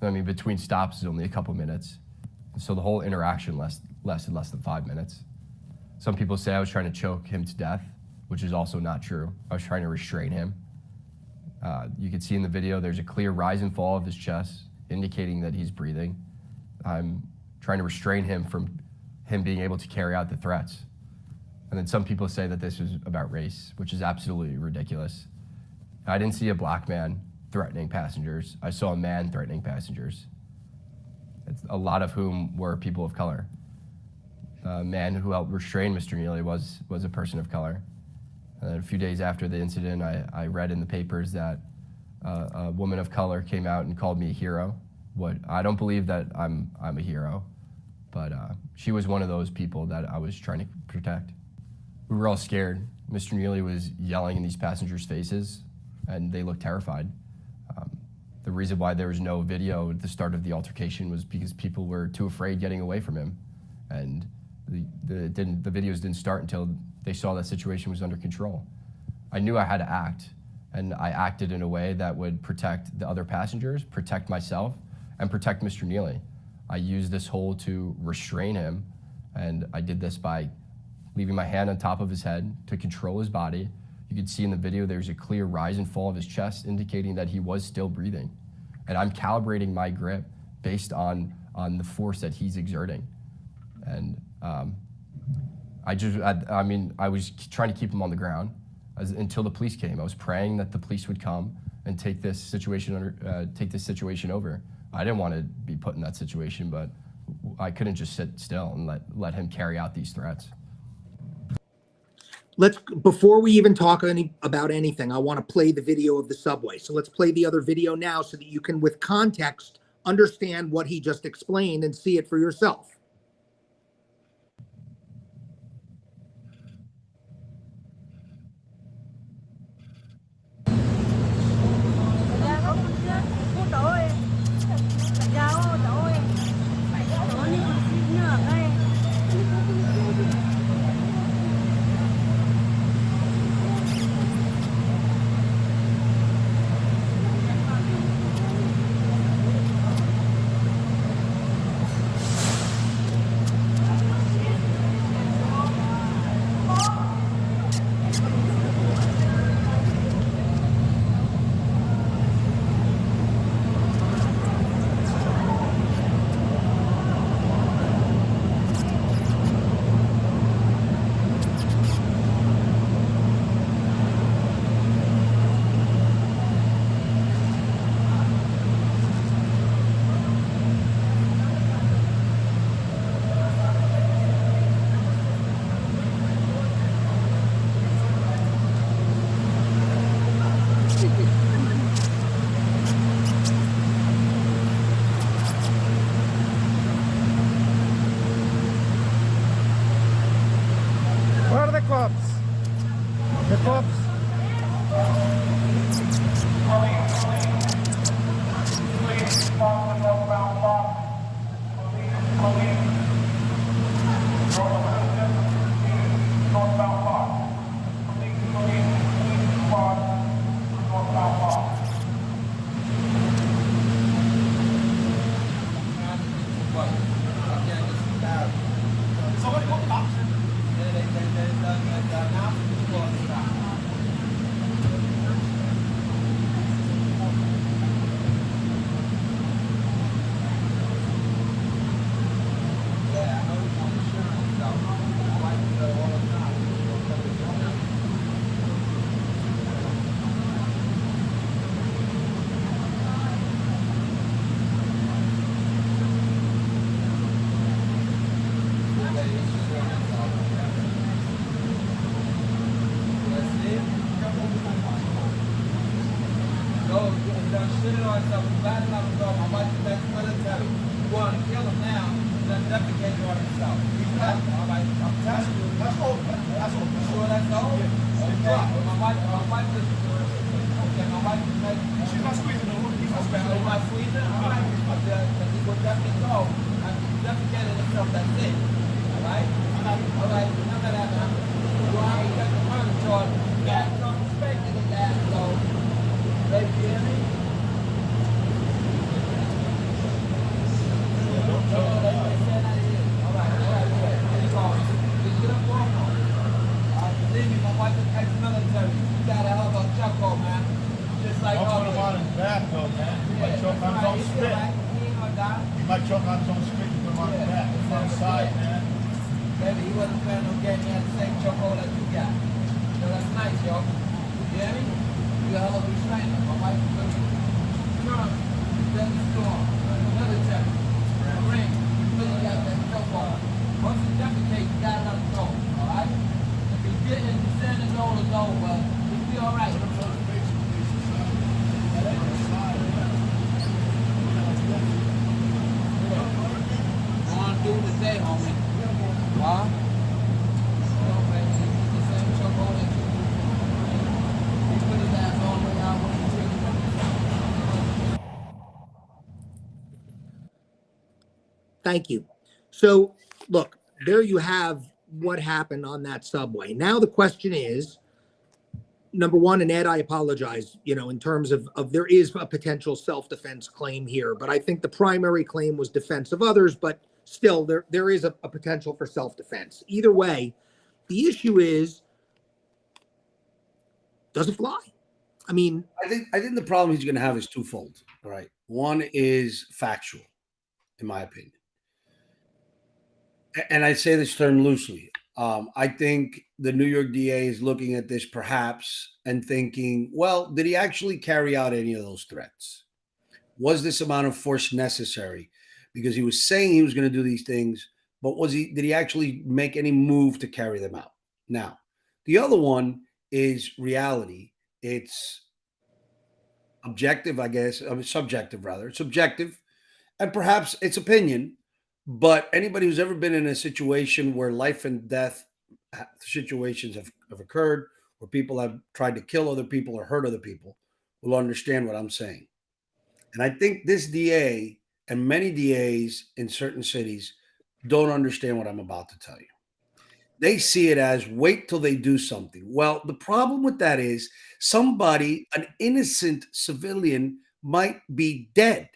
I mean, between stops is only a couple minutes. So the whole interaction lasted less than 5 minutes. Some people say I was trying to choke him to death, which is also not true. I was trying to restrain him. You can see in the video, there's a clear rise and fall of his chest, indicating that he's breathing. I'm trying to restrain him from him being able to carry out the threats. And then some people say that this was about race, which is absolutely ridiculous. I didn't see a black man threatening passengers. I saw a man threatening passengers, a lot of whom were people of color. A man who helped restrain Mr. Nearly was a person of color. And a few days after the incident, I read in the papers that a woman of color came out and called me a hero. I don't believe that I'm a hero, but she was one of those people that I was trying to protect. We were all scared. Mr. Nearly was yelling in these passengers' faces, and they looked terrified. The reason why there was no video at the start of the altercation was because people were too afraid getting away from him, and the videos didn't start until they saw that situation was under control. I knew I had to act, and I acted in a way that would protect the other passengers, protect myself, and protect Mr. Nearly. I used this hold to restrain him, and I did this by leaving my hand on top of his head to control his body. You can see in the video there's a clear rise and fall of his chest, indicating that he was still breathing. And I'm calibrating my grip based on the force that he's exerting. And I was trying to keep him on the ground until the police came. I was praying that the police would come and take this situation over. I didn't want to be put in that situation, but I couldn't just sit still and let him carry out these threats. Before we even talk about anything, I want to play the video of the subway. So let's play the other video now so that you can, with context, understand what he just explained and see it for yourself. hiccups. Hiccups. Thank you. So, look, there you have what happened on that subway. Now the question is, number one, and Ed, I apologize, in terms of there is a potential self-defense claim here, but I think the primary claim was defense of others, but still there is a potential for self-defense. Either way, the issue is, does it fly? I mean, I think the problem he's going to have is twofold. All right. One is factual, in my opinion. And I say this term loosely. I think the New York DA is looking at this perhaps and thinking, well, did he actually carry out any of those threats? Was this amount of force necessary? Because he was saying he was going to do these things, but did he actually make any move to carry them out? Now, the other one is reality. It's objective, I guess. Subjective, rather. It's subjective, and perhaps it's opinion. But anybody who's ever been in a situation where life and death situations have occurred, where people have tried to kill other people or hurt other people, will understand what I'm saying. And I think this DA and many DAs in certain cities don't understand what I'm about to tell you. They see it as wait till they do something. Well, the problem with that is an innocent civilian might be dead.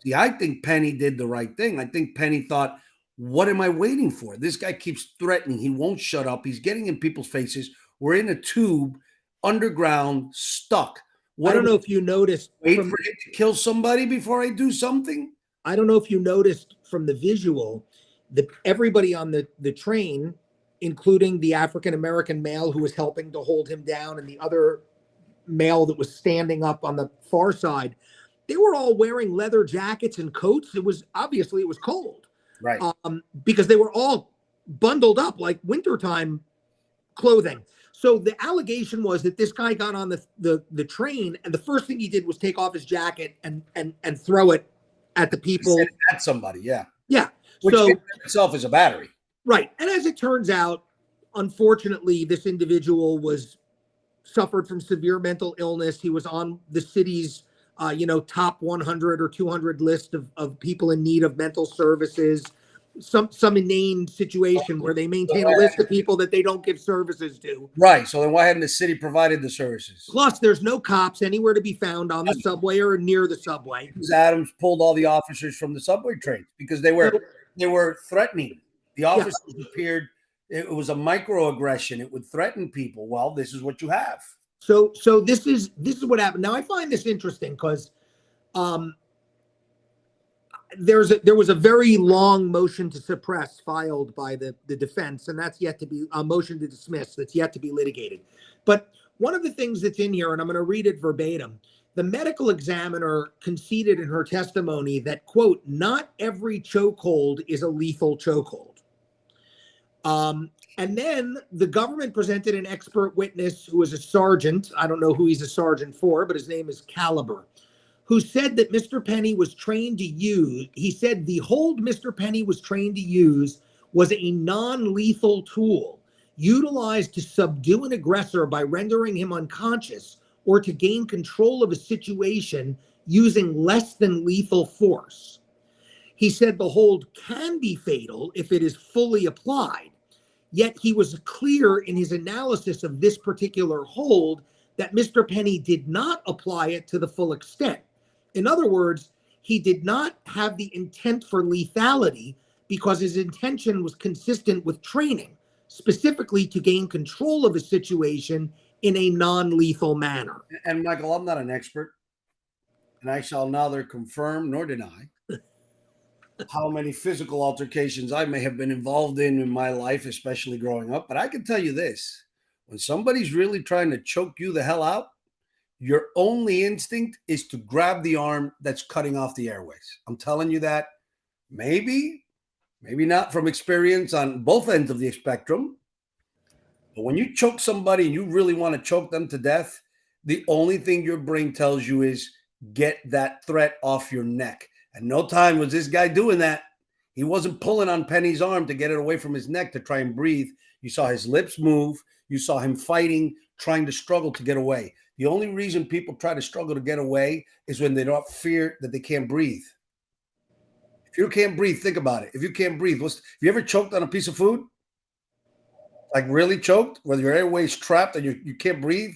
See, I think Penny did the right thing. I think Penny thought, what am I waiting for? This guy keeps threatening. He won't shut up. He's getting in people's faces. We're in a tube, underground, stuck. I don't know if you noticed. Wait for him to kill somebody before I do something? I don't know if you noticed from the visual that everybody on the train, including the African-American male who was helping to hold him down and the other male that was standing up on the far side, they were all wearing leather jackets and coats. It was cold, right? Because they were all bundled up like wintertime clothing. So the allegation was that this guy got on the train, and the first thing he did was take off his jacket and throw it at the people. At somebody, yeah. Yeah. Which so in itself is a battery. Right. And as it turns out, unfortunately, this individual suffered from severe mental illness. He was on the city's, top 100 or 200 list of people in need of mental services. Some inane situation where they maintain a list of people that they don't give services to. Right. So then why hadn't the city provided the services? Plus, there's no cops anywhere to be found on the subway or near the subway. Adams pulled all the officers from the subway trains because they were threatening. The officers appeared. It was a microaggression. It would threaten people. Well, this is what you have. So this is what happened. Now I find this interesting because there was a very long motion to suppress filed by the defense, and that's yet to be a motion to dismiss that's yet to be litigated. But one of the things that's in here, and I'm going to read it verbatim, the medical examiner conceded in her testimony that, quote, not every chokehold is a lethal chokehold. And then the government presented an expert witness who was a sergeant. I don't know who he's a sergeant for, but his name is Caliber, who said that Mr. Penny was trained to use. He said the hold Mr. Penny was trained to use was a non-lethal tool utilized to subdue an aggressor by rendering him unconscious or to gain control of a situation using less than lethal force. He said the hold can be fatal if it is fully applied. Yet he was clear in his analysis of this particular hold that Mr. Penny did not apply it to the full extent. In other words, he did not have the intent for lethality because his intention was consistent with training, specifically to gain control of a situation in a non-lethal manner. And Michael, I'm not an expert, and I shall neither confirm nor deny how many physical altercations I may have been involved in my life, especially growing up. But I can tell you this, when somebody's really trying to choke you the hell out, your only instinct is to grab the arm that's cutting off the airways. I'm telling you that. Maybe not from experience on both ends of the spectrum. But when you choke somebody and you really want to choke them to death, the only thing your brain tells you is get that threat off your neck. And no time was this guy doing that. He wasn't pulling on Penny's arm to get it away from his neck to try and breathe. You saw his lips move. You saw him fighting, trying to struggle to get away. The only reason people try to struggle to get away is when they don't fear that they can't breathe. If you can't breathe, think about it. If you can't breathe, have you ever choked on a piece of food? Like really choked, where your airway's trapped and you can't breathe?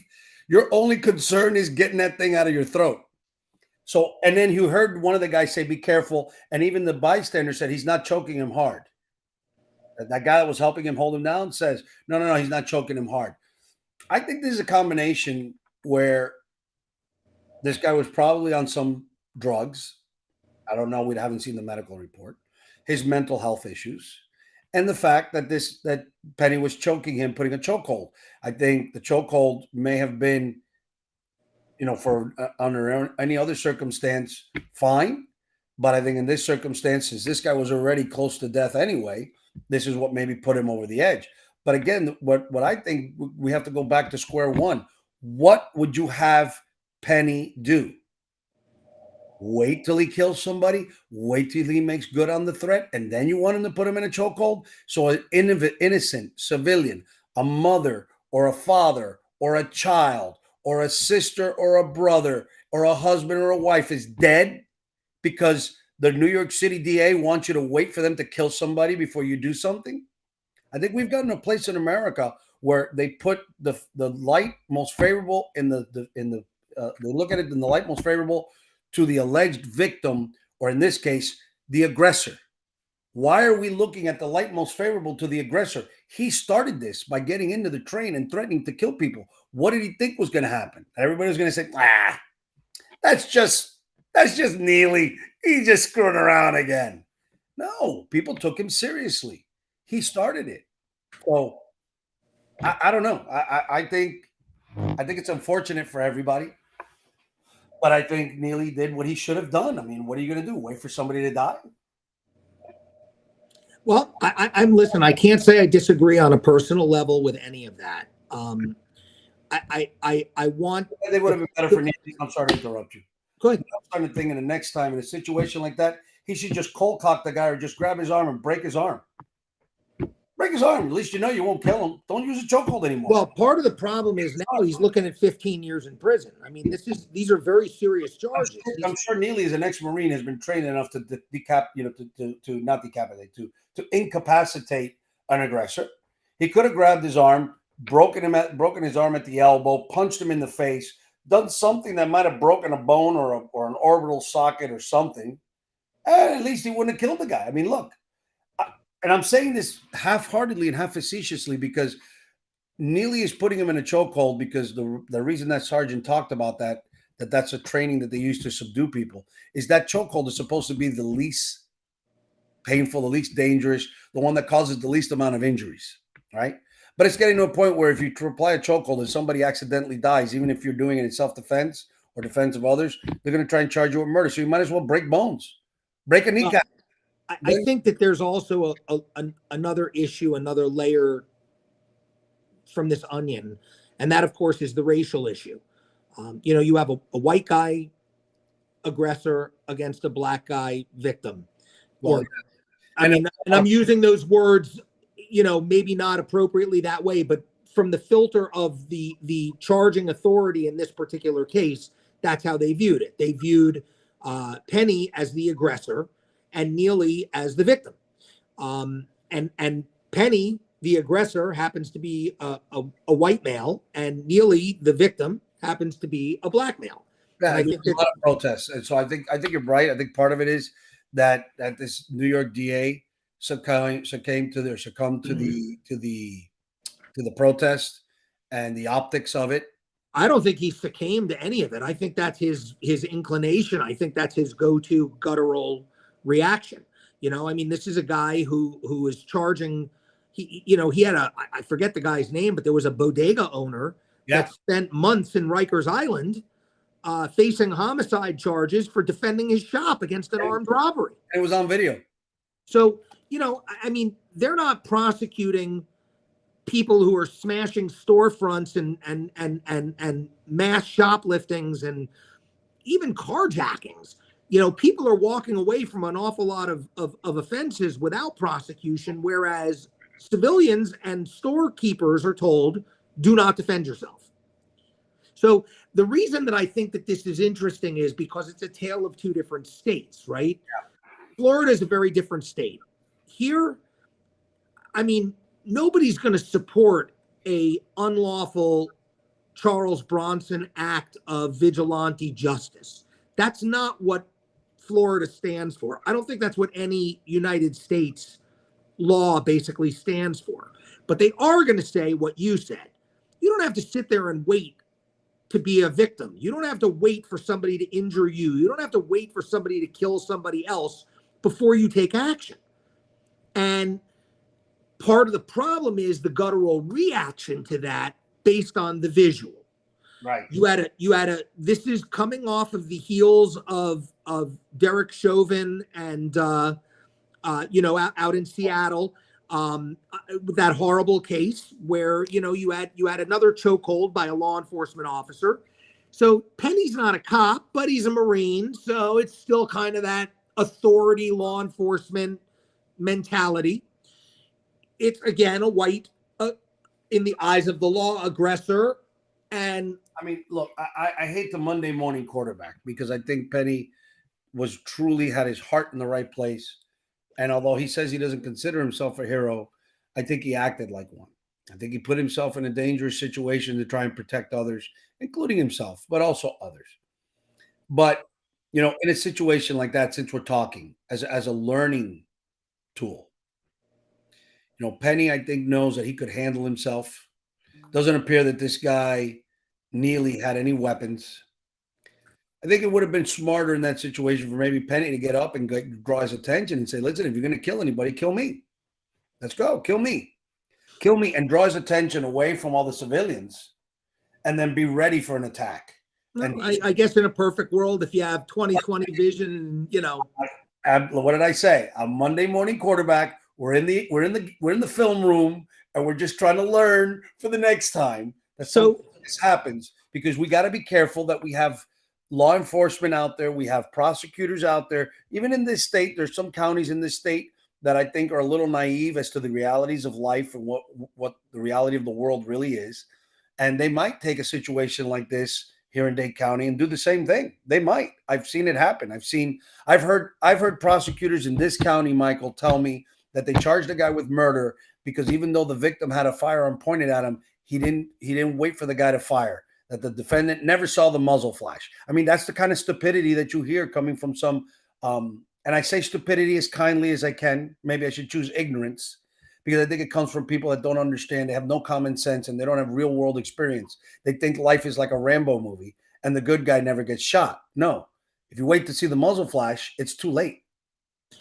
Your only concern is getting that thing out of your throat. So, and then you heard one of the guys say, be careful. And even the bystander said he's not choking him hard. That guy that was helping him hold him down says, no, he's not choking him hard. I think this is a combination where this guy was probably on some drugs. I don't know. We haven't seen the medical report. His mental health issues. And the fact that that Penny was choking him, putting a chokehold. I think the chokehold may have been, for under any other circumstance, fine. But I think in this circumstances, this guy was already close to death anyway. This is what maybe put him over the edge. But again, what I think we have to go back to square one. What would you have Penny do? Wait till he kills somebody, wait till he makes good on the threat, and then you want him to put him in a chokehold? So an innocent civilian, a mother or a father or a child or a sister or a brother or a husband or a wife is dead because the New York City DA wants you to wait for them to kill somebody before you do something? I think we've gotten a place in America where they put the light most favorable they look at it in the light most favorable to the alleged victim, or in this case, the aggressor. Why are we looking at the light most favorable to the aggressor? He started this by getting into the train and threatening to kill people. What did he think was going to happen? Everybody was going to say, that's just Neely. He's just screwing around again. No, people took him seriously. He started it. So I don't know. I think it's unfortunate for everybody. But I think Neely did what he should have done. I mean, what are you going to do? Wait for somebody to die? Well, listen, I can't say I disagree on a personal level with any of that. I want. They would have been better for Neely. I'm sorry to interrupt you. Go ahead. I'm starting to think in the next time in a situation like that, he should just cold cock the guy or just grab his arm and break his arm. Break his arm. At least you know you won't kill him. Don't use a chokehold anymore. Well, part of the problem is now he's looking at 15 years in prison. I mean, these are very serious charges. I'm sure Neely, as an ex-Marine, has been trained enough to not decapitate, to incapacitate an aggressor. He could have grabbed his arm, broken his arm at the elbow, punched him in the face, done something that might have broken a bone or an orbital socket or something, and at least he wouldn't have killed the guy. I mean, look, and I'm saying this half-heartedly and half-facetiously because Neely is putting him in a chokehold because the reason that sergeant talked about that's a training that they use to subdue people is that chokehold is supposed to be the least painful, the least dangerous, the one that causes the least amount of injuries, right? But it's getting to a point where if you apply a chokehold and somebody accidentally dies, even if you're doing it in self-defense or defense of others, they're going to try and charge you with murder. So you might as well break bones, break a kneecap. I think that there's also another issue, another layer from this onion, and that, of course, is the racial issue. You have a white guy aggressor against a black guy victim. Well, and I'm using those words, maybe not appropriately that way, but from the filter of the charging authority in this particular case, that's how they viewed it. They viewed Penny as the aggressor and Neely as the victim. And Penny, the aggressor, happens to be a white male, and Neely, the victim, happens to be a black male. Yeah, I think there's a lot of protests, and so I think you're right. I think part of it is that this New York DA succumbed to the protest and the optics of it. I don't think he succumbed to any of it. I think that's his inclination. I think that's his go-to guttural reaction. This is a guy who is charging. He had I forget the guy's name, but there was a bodega owner that spent months in Rikers Island facing homicide charges for defending his shop against an armed robbery. It was on video. So, they're not prosecuting people who are smashing storefronts and mass shopliftings and even carjackings. People are walking away from an awful lot of offenses without prosecution, whereas civilians and storekeepers are told, do not defend yourself. So the reason that I think that this is interesting is because it's a tale of two different states, right? Yeah. Florida is a very different state. Here, nobody's going to support a unlawful Charles Bronson act of vigilante justice. That's not what Florida stands for. I don't think that's what any United States law basically stands for. But they are going to say what you said. You don't have to sit there and wait to be a victim. You don't have to wait for somebody to injure you. You don't have to wait for somebody to kill somebody else before you take action. And part of the problem is the guttural reaction to that based on the visual. Right. This is coming off of the heels of Derek Chauvin and out in Seattle, with that horrible case where you had another chokehold by a law enforcement officer. So Penny's not a cop, but he's a Marine, so it's still kind of that authority law enforcement mentality. It's again a white, in the eyes of the law, aggressor. And look, I hate the Monday morning quarterback because I think Penny had his heart in the right place. And although he says he doesn't consider himself a hero, I think he acted like one. I think he put himself in a dangerous situation to try and protect others, including himself, but also others. But, in a situation like that, since we're talking as a learning tool, Penny, I think, knows that he could handle himself. Doesn't appear that this guy, Neely, had any weapons. I think it would have been smarter in that situation for maybe Penny to get up and draw his attention and say, listen, if you're going to kill anybody, kill me. Let's go. Kill me. Kill me, and draw his attention away from all the civilians and then be ready for an attack. Well, I guess in a perfect world, if you have 20/20 vision, What did I say? A Monday morning quarterback. We're in the film room and we're just trying to learn for the next time. So this happens because we got to be careful that we have law enforcement out there. We have prosecutors out there. Even in this state, there's some counties in this state that I think are a little naive as to the realities of life and what the reality of the world really is. And they might take a situation like this here in Dade County and do the same thing. They might. I've seen it happen. I've heard prosecutors in this county, Michael, tell me that they charged a guy with murder because even though the victim had a firearm pointed at him, he didn't wait for the guy to fire. That the defendant never saw the muzzle flash. I mean, that's the kind of stupidity that you hear coming from some. And I say stupidity as kindly as I can. Maybe I should choose ignorance, because I think it comes from people that don't understand. They have no common sense and they don't have real world experience. They think life is like a Rambo movie and the good guy never gets shot. No, if you wait to see the muzzle flash, it's too late.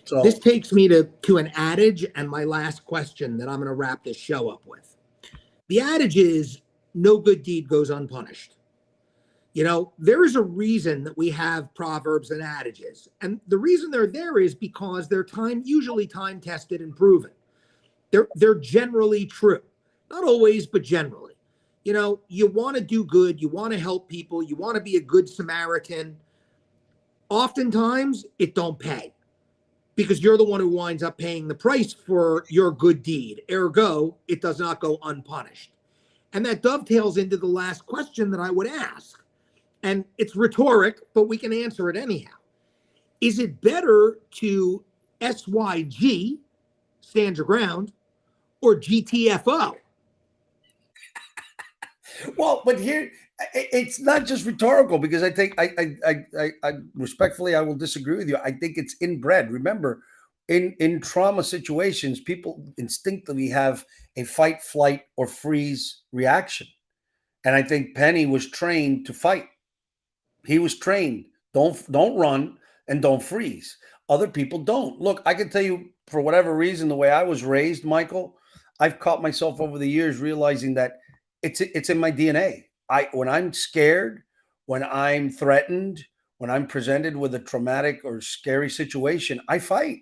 So This takes me to an adage and my last question that I'm going to wrap this show up with. The adage is no good deed goes unpunished. You know, there is a reason that we have proverbs and adages. And the reason they're there is because they're usually time tested and proven. They're generally true. Not always, but generally. You know, you want to do good, you want to help people, you want to be a good Samaritan. Oftentimes it don't pay, because you're the one who winds up paying the price for your good deed. Ergo, it does not go unpunished. And that dovetails into the last question that I would ask. And it's rhetoric, but we can answer it anyhow. Is it better to SYG, stand your ground, or GTFO? well, but here it's not just rhetorical, because I think I respectfully I will disagree with you. I think it's inbred. Remember, in trauma situations, people instinctively have a fight, flight, or freeze reaction. And I think Penny was trained to fight. He was trained. Don't run and don't freeze. Other people don't. Look, I can tell you, for whatever reason, the way I was raised, Michael, I've caught myself over the years realizing that it's in my DNA. When I'm scared, when I'm threatened, when I'm presented with a traumatic or scary situation, I fight.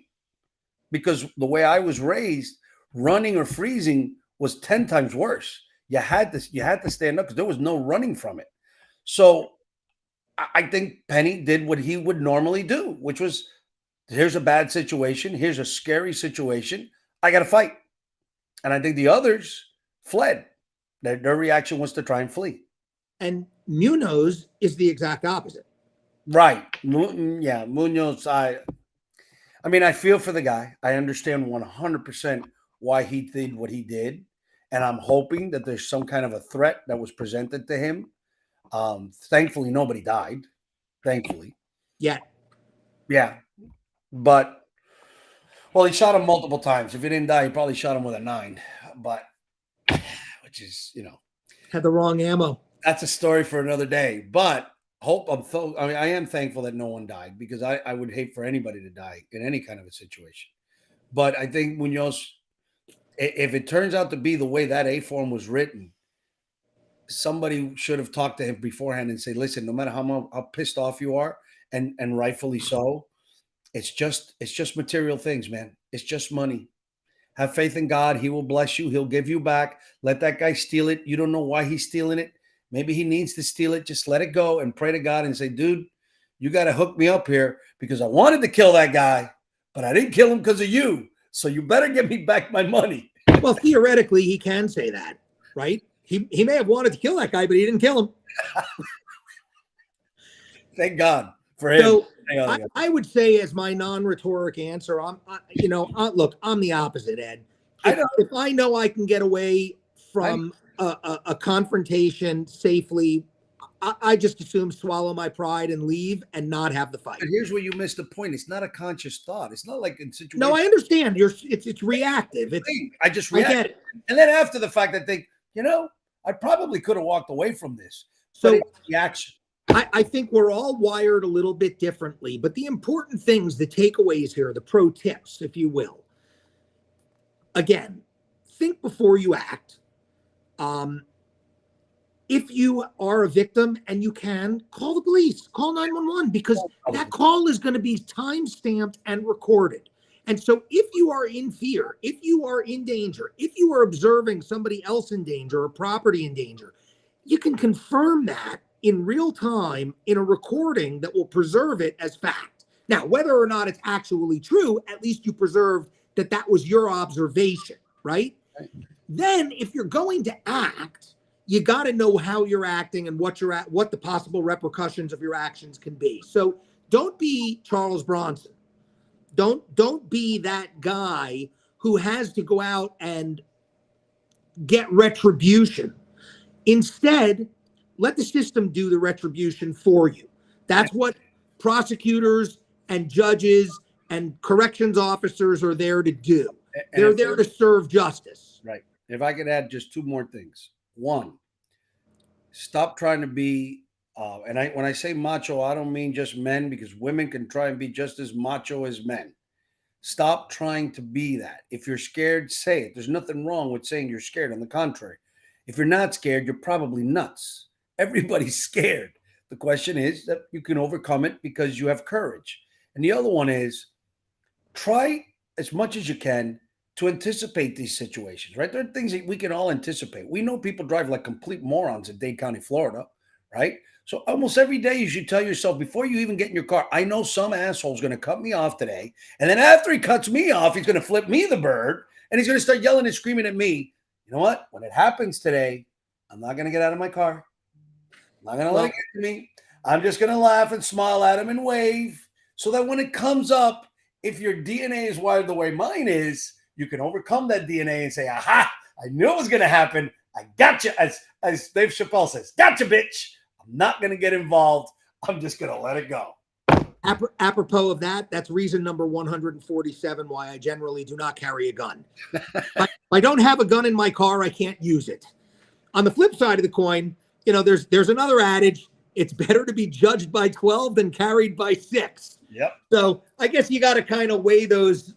Because the way I was raised, running or freezing was 10 times worse. You had to stand up, because there was no running from it. So I think Penny did what he would normally do, which was, here's a bad situation, here's a scary situation, I got to fight. And I think the others fled. Their reaction was to try and flee. And Munoz is the exact opposite. Right. Yeah, Munoz, I mean, I feel for the guy. I understand 100% why he did what he did. And I'm hoping that there's some kind of a threat that was presented to him. Thankfully, nobody died. Thankfully. Yeah. Yeah. But, well, he shot him multiple times. If he didn't die, he probably shot him with a 9. But, which is, Had the wrong ammo. That's a story for another day. But I am thankful that no one died, because I would hate for anybody to die in any kind of a situation. But I think Munoz, if it turns out to be the way that A form was written, somebody should have talked to him beforehand and say, listen, no matter how pissed off you are, and rightfully so, it's just material things, man. It's just money. Have faith in God. He will bless you. He'll give you back. Let that guy steal it. You don't know why he's stealing it. Maybe he needs to steal it. Just let it go and pray to God and say, dude, you got to hook me up here, because I wanted to kill that guy, but I didn't kill him because of you. So you better give me back my money. Well, theoretically, he can say that, right? He may have wanted to kill that guy, but he didn't kill him. Thank God for him. So I would say, as my non-rhetoric answer, look, I'm the opposite, Ed. If I know I can get away from a confrontation safely, I just assume swallow my pride and leave and not have the fight. But here's where you missed the point. It's not a conscious thought. It's not like in situations. No, I understand. It's reactive. I just react. I get it. And then after the fact, I think, I probably could have walked away from this. So it's the action. I think we're all wired a little bit differently, but the important things, the takeaways here, the pro tips, if you will. Again, think before you act. If you are a victim and you can, call the police, call 911, because that call is going to be time-stamped and recorded. And so if you are in fear, if you are in danger, if you are observing somebody else in danger or property in danger, you can confirm that in real time in a recording that will preserve it as fact. Now, whether or not it's actually true, at least you preserved that that was your observation, right? Right. Then if you're going to act, you got to know how you're acting and what the possible repercussions of your actions can be. So don't be Charles Bronson. Don't be that guy who has to go out and get retribution. Instead, let the system do the retribution for you. That's what prosecutors and judges and corrections officers are there to do. They're there to serve justice. Right. If I could add just two more things. One, stop trying to be, when I say macho, I don't mean just men, because women can try and be just as macho as men. Stop trying to be that. If you're scared, say it. There's nothing wrong with saying you're scared. On the contrary, if you're not scared, you're probably nuts. Everybody's scared. The question is that you can overcome it because you have courage. And the other one is, try as much as you can to anticipate these situations, right? There are things that we can all anticipate. We know people drive like complete morons in Dade County, Florida, right? So almost every day you should tell yourself, before you even get in your car, I know some asshole's going to cut me off today. And then after he cuts me off, he's going to flip me the bird and he's going to start yelling and screaming at me. You know what? When it happens today, I'm not going to get out of my car. I'm not going to let it get to me. I'm just going to laugh and smile at him and wave, so that when it comes up, if your DNA is wired the way mine is, you can overcome that DNA and say, aha, I knew it was going to happen. I got you. As Dave Chappelle says, gotcha, bitch. I'm not going to get involved. I'm just going to let it go. Apropos of that, that's reason number 147 why I generally do not carry a gun. If I don't have a gun in my car, I can't use it. On the flip side of the coin, there's another adage: it's better to be judged by 12 than carried by 6. Yep. So I guess you got to kind of weigh those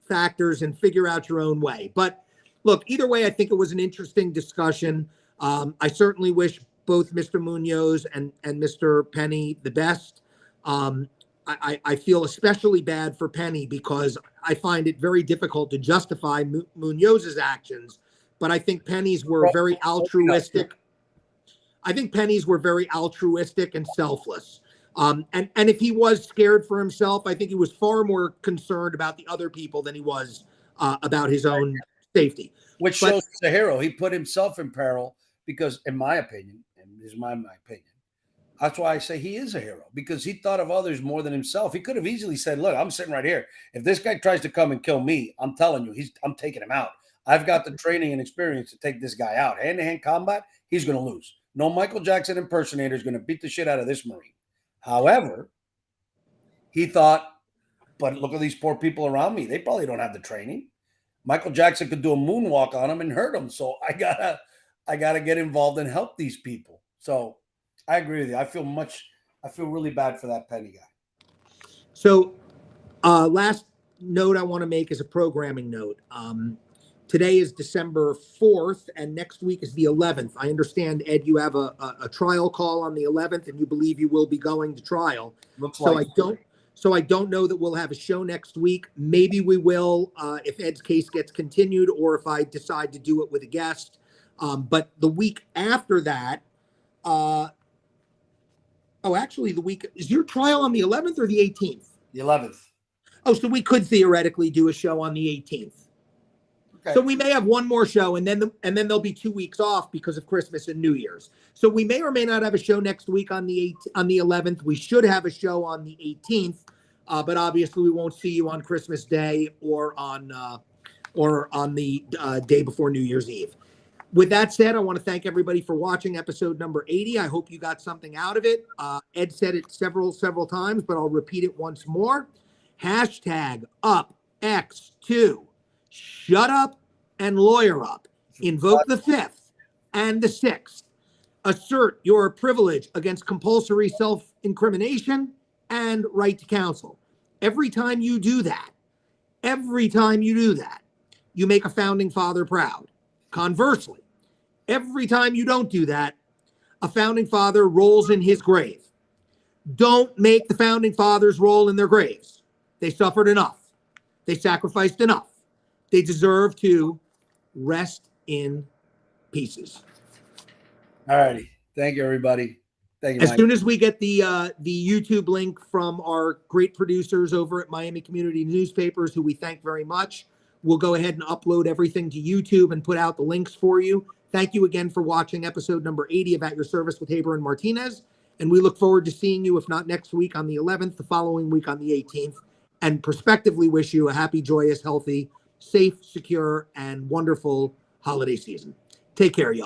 factors and figure out your own way. But look, either way, I think it was an interesting discussion. I certainly wish both Mr. Munoz and Mr. Penny the best. I feel especially bad for Penny because I find it very difficult to justify Munoz's actions, but I think Penny's were very altruistic. I think Penny's were very altruistic and selfless. And if he was scared for himself, I think he was far more concerned about the other people than he was about his own safety. Which shows he's a hero. He put himself in peril because, in my opinion, and this is my opinion, that's why I say he is a hero, because he thought of others more than himself. He could have easily said, look, I'm sitting right here. If this guy tries to come and kill me, I'm telling you, I'm taking him out. I've got the training and experience to take this guy out. Hand-to-hand combat, he's going to lose. No Michael Jackson impersonator is going to beat the shit out of this Marine. However, he thought, but look at these poor people around me. They probably don't have the training. Michael Jackson could do a moonwalk on him and hurt him. So I gotta get involved and help these people. So I agree with you. I feel really bad for that Penny guy. So last note I want to make is a programming note. Today is December 4th, and next week is the 11th. I understand, Ed, you have a trial call on the 11th, and you believe you will be going to trial. So I don't know that we'll have a show next week. Maybe we will if Ed's case gets continued, or if I decide to do it with a guest. But the week after that, actually, the week is your trial on the 11th or the 18th? The 11th. Oh, so we could theoretically do a show on the 18th. Okay. So we may have one more show, and then there'll be 2 weeks off because of Christmas and New Year's. So we may or may not have a show next week on the 11th. We should have a show on the 18th, but obviously we won't see you on Christmas Day or on the day before New Year's Eve. With that said, I want to thank everybody for watching episode number 80. I hope you got something out of it. Ed said it several times, but I'll repeat it once more. Hashtag UpX2. Shut up and lawyer up. Invoke the 5th and the 6th. Assert your privilege against compulsory self-incrimination and right to counsel. Every time you do that, you make a founding father proud. Conversely, every time you don't do that, a founding father rolls in his grave. Don't make the founding fathers roll in their graves. They suffered enough. They sacrificed enough. They deserve to rest in pieces. All righty. Thank you, everybody. Thank you, As Mike. soon as we get the YouTube link from our great producers over at Miami Community Newspapers, who we thank very much, we'll go ahead and upload everything to YouTube and put out the links for you. Thank you again for watching episode number 80 of At Your Service with Haber and Martinez. And we look forward to seeing you, if not next week on the 11th, the following week on the 18th. And prospectively wish you a happy, joyous, healthy, safe, secure, and wonderful holiday season. Take care, y'all.